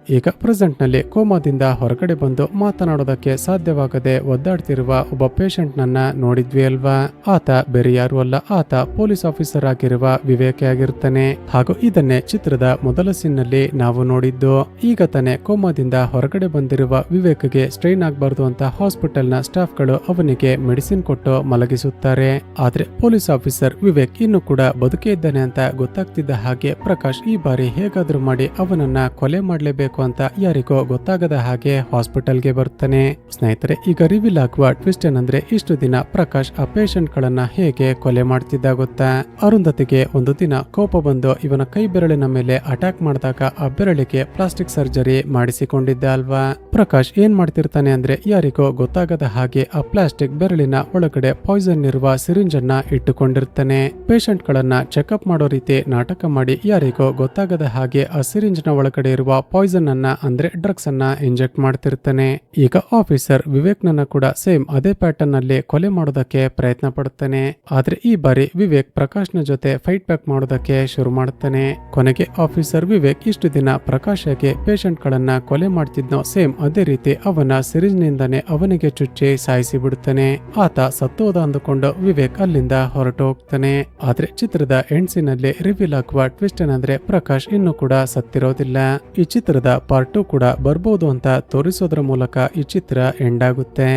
ಈಗ ಪ್ರೆಸೆಂಟ್ ನಲ್ಲಿ ಕೋಮಾದಿಂದ ಹೊರಗಡೆ ಬಂದು ಮಾತನಾಡೋದಕ್ಕೆ ಸಾಧ್ಯವಾಗದೆ ಒದ್ದಾಡ್ತಿರುವ ಒಬ್ಬ ಪೇಷಂಟ್ ನನ್ನ ನೋಡಿದ್ವಿ ಅಲ್ವಾ. ಆತ ಬೇರೆ ಯಾರು ಅಲ್ಲ, ಆತ ಪೊಲೀಸ್ ಆಫೀಸರ್ ಆಗಿರುವ ವಿವೇಕ್ ಆಗಿರ್ತಾನೆ. ಹಾಗೂ ಇದನ್ನೇ ಚಿತ್ರದ ಮೊದಲ ಸೀನ್ ನಲ್ಲಿ ನಾವು ನೋಡಿದ್ದು. ಈಗ ತಾನೇ ಕೋಮಾದಿಂದ ಹೊರಗಡೆ ಬಂದಿರುವ ವಿವೇಕ್ಗೆ ಸ್ಟ್ರೈನ್ ಆಗಬಾರ್ದು ಅಂತ ಹಾಸ್ಪಿಟಲ್ ನ ಸ್ಟಾಫ್ ಗಳು ಅವನಿಗೆ ಮೆಡಿಸಿನ್ ಕೊಟ್ಟು ಮಲಗಿಸುತ್ತಾರೆ. ಆದ್ರೆ ಪೊಲೀಸ್ ಆಫೀಸರ್ ವಿವೇಕ್ ಇನ್ನು ಕೂಡ ಬದುಕೇ ಇದ್ದಾನೆ ಅಂತ ಗೊತ್ತಾಗ್ತಿದ್ದ ಹಾಗೆ ಪ್ರಕಾಶ್ ಈ ಬಾರಿ ಹೇಗಾದ್ರೂ ಮಾಡಿ ಅವನನ್ನ ಕೊಲೆ ಮಾಡ್ಲೇಬೇಕು ಅಂತ ಯಾರಿಗೋ ಗೊತ್ತಾಗದ ಹಾಗೆ ಹಾಸ್ಪಿಟಲ್ಗೆ ಬರ್ತಾನೆ. ಸ್ನೇಹಿತರೆ, ಈಗ ರಿವೀಲ್ ಆಗುವ ಟ್ವಿಸ್ಟ್ ಏನಂದ್ರೆ ಇಷ್ಟು ದಿನ ಪ್ರಕಾಶ್ ಆ ಪೇಷಂಟ್ ಗಳನ್ನ ಹೇಗೆ ಕೊಲೆ ಮಾಡ್ತಿದ್ದ ಗೊತ್ತಾ. ಅರುಂಧತಿಗೆ ಒಂದು ದಿನ ಕೋಪ ಬಂದು ಇವನ ಕೈ ಬೆರಳಿನ ಮೇಲೆ ಅಟ್ಯಾಕ್ ಮಾಡಿದಾಗ ಆ ಬೆರಳಿಗೆ ಪ್ಲಾಸ್ಟಿಕ್ ಸರ್ಜರಿ ಮಾಡಿಸಿಕೊಂಡಿದ್ದ ಅಲ್ವಾ. ಪ್ರಕಾಶ್ ಏನ್ ಮಾಡ್ತಿರ್ತಾನೆ ಅಂದ್ರೆ ಯಾರಿಗೋ ಗೊತ್ತಾಗದ ಹಾಗೆ ಆ ಪ್ಲಾಸ್ಟಿಕ್ ಬೆರಳಿನ ಒಳಗಡೆ ಪಾಯ್ಸನ್ ಇರುವ ಸಿರಿಂಜ್ ಅನ್ನ ಇಟ್ಟುಕೊಂಡಿರ್ತಾನೆ. ಪೇಷಂಟ್ ಗಳನ್ನ ಚೆಕ್ಅಪ್ ಮಾಡೋ ರೀತಿ ನಾಟಕ ಮಾಡಿ ಯಾರಿಗೋ ಗೊತ್ತಾಗದ ಹಾಗೆ ಆ ಸಿರಿಂಜ್ ನ ಒಳಗಡೆ ಇರುವ ಪಾಯ್ಸನ್ ಅನ್ನ ಅಂದ್ರೆ ಡ್ರಗ್ಸ್ ಅನ್ನ ಇಂಜೆಕ್ಟ್ ಮಾಡ್ತಿರ್ತಾನೆ. ಈಗ ಆಫೀಸರ್ ವಿವೇಕ್ ನನ್ನ ಕೂಡ ಸೇಮ್ ಅದೇ ಪ್ಯಾಟರ್ನ್ ನಲ್ಲಿ ಕೊಲೆ ಮಾಡೋದಕ್ಕೆ ಪ್ರಯತ್ನ ಪಡ್ತಾನೆ. ಆದ್ರೆ ಈ ಬಾರಿ ವಿವೇಕ್ ಪ್ರಕಾಶ್ ನ ಜೊತೆ ಫೈಟ್ ಬ್ಯಾಕ್ ಮಾಡೋದಕ್ಕೆ ಶುರು ಮಾಡ್ತಾನೆ. ಕೊನೆಗೆ ಆಫೀಸರ್ ವಿವೇಕ್ ಇಷ್ಟು ದಿನ ಪ್ರಕಾಶ್ ಹೇಗೆ ಪೇಷಂಟ್ ಗಳನ್ನ ಕೊಲೆ ಮಾಡ್ತಿದ್ನೋ ಸೇಮ್ ಅದೇ ರೀತಿ ಅವನ ಸಿರಿಂಜ್ ನಿಂದಾನೆ ಅವನಿಗೆ ಚುಚ್ಚಿ ಸಾಯಿಸಿ ಬಿಡುತ್ತಾನೆ. ಆತ ಸತ್ತೋದ ಅಂದುಕೊಂಡು ವಿವೇಕ್ ಅಲ್ಲಿಂದ ಹೊರಟು ಹೋಗ್ತಾನೆ. ಆದ್ರೆ ಚಿತ್ರದ ಎಂಡ್ಸಿನಲ್ಲಿ ರಿವೀಲ್ ಆಗುವ ಟ್ವಿಸ್ಟ್ ಏನಂದ್ರೆ ಪ್ರಕಾಶ್ ಇನ್ನು ಕೂಡ ಸತ್ತಿರೋದಿಲ್ಲ. ಈ ಚಿತ್ರದ ಪಾರ್ಟ್ 2 ಕೂಡ ಬರ್ಬೋದು ಅಂತ ತೋರಿಸೋದ್ರ ಮೂಲಕ ಈ ಚಿತ್ರ ಎಂಡ್ ಆಗುತ್ತೆ.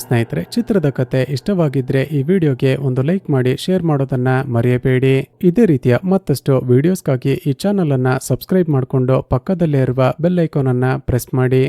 ಸ್ನೇಹಿತರೆ, ಚಿತ್ರದ ಕತೆ ಇಷ್ಟವಾಗಿದ್ರೆ ಈ ವಿಡಿಯೋಗೆ ಒಂದು ಲೈಕ್ ಮಾಡಿ ಶೇರ್ ಮಾಡೋದನ್ನ ಮರೆಯಬೇಡಿ. ಇದೇ ರೀತಿಯ ಮತ್ತಷ್ಟು ವಿಡಿಯೋಸ್ಗಾಗಿ ಈ ಚಾನಲ್ ಅನ್ನ ಸಬ್ಸ್ಕ್ರೈಬ್ ಮಾಡಿಕೊಂಡು ಪಕ್ಕದಲ್ಲೇ ಇರುವ ಬೆಲ್ ಐಕಾನ್ ಅನ್ನ ಪ್ರೆಸ್ ಮಾಡಿ.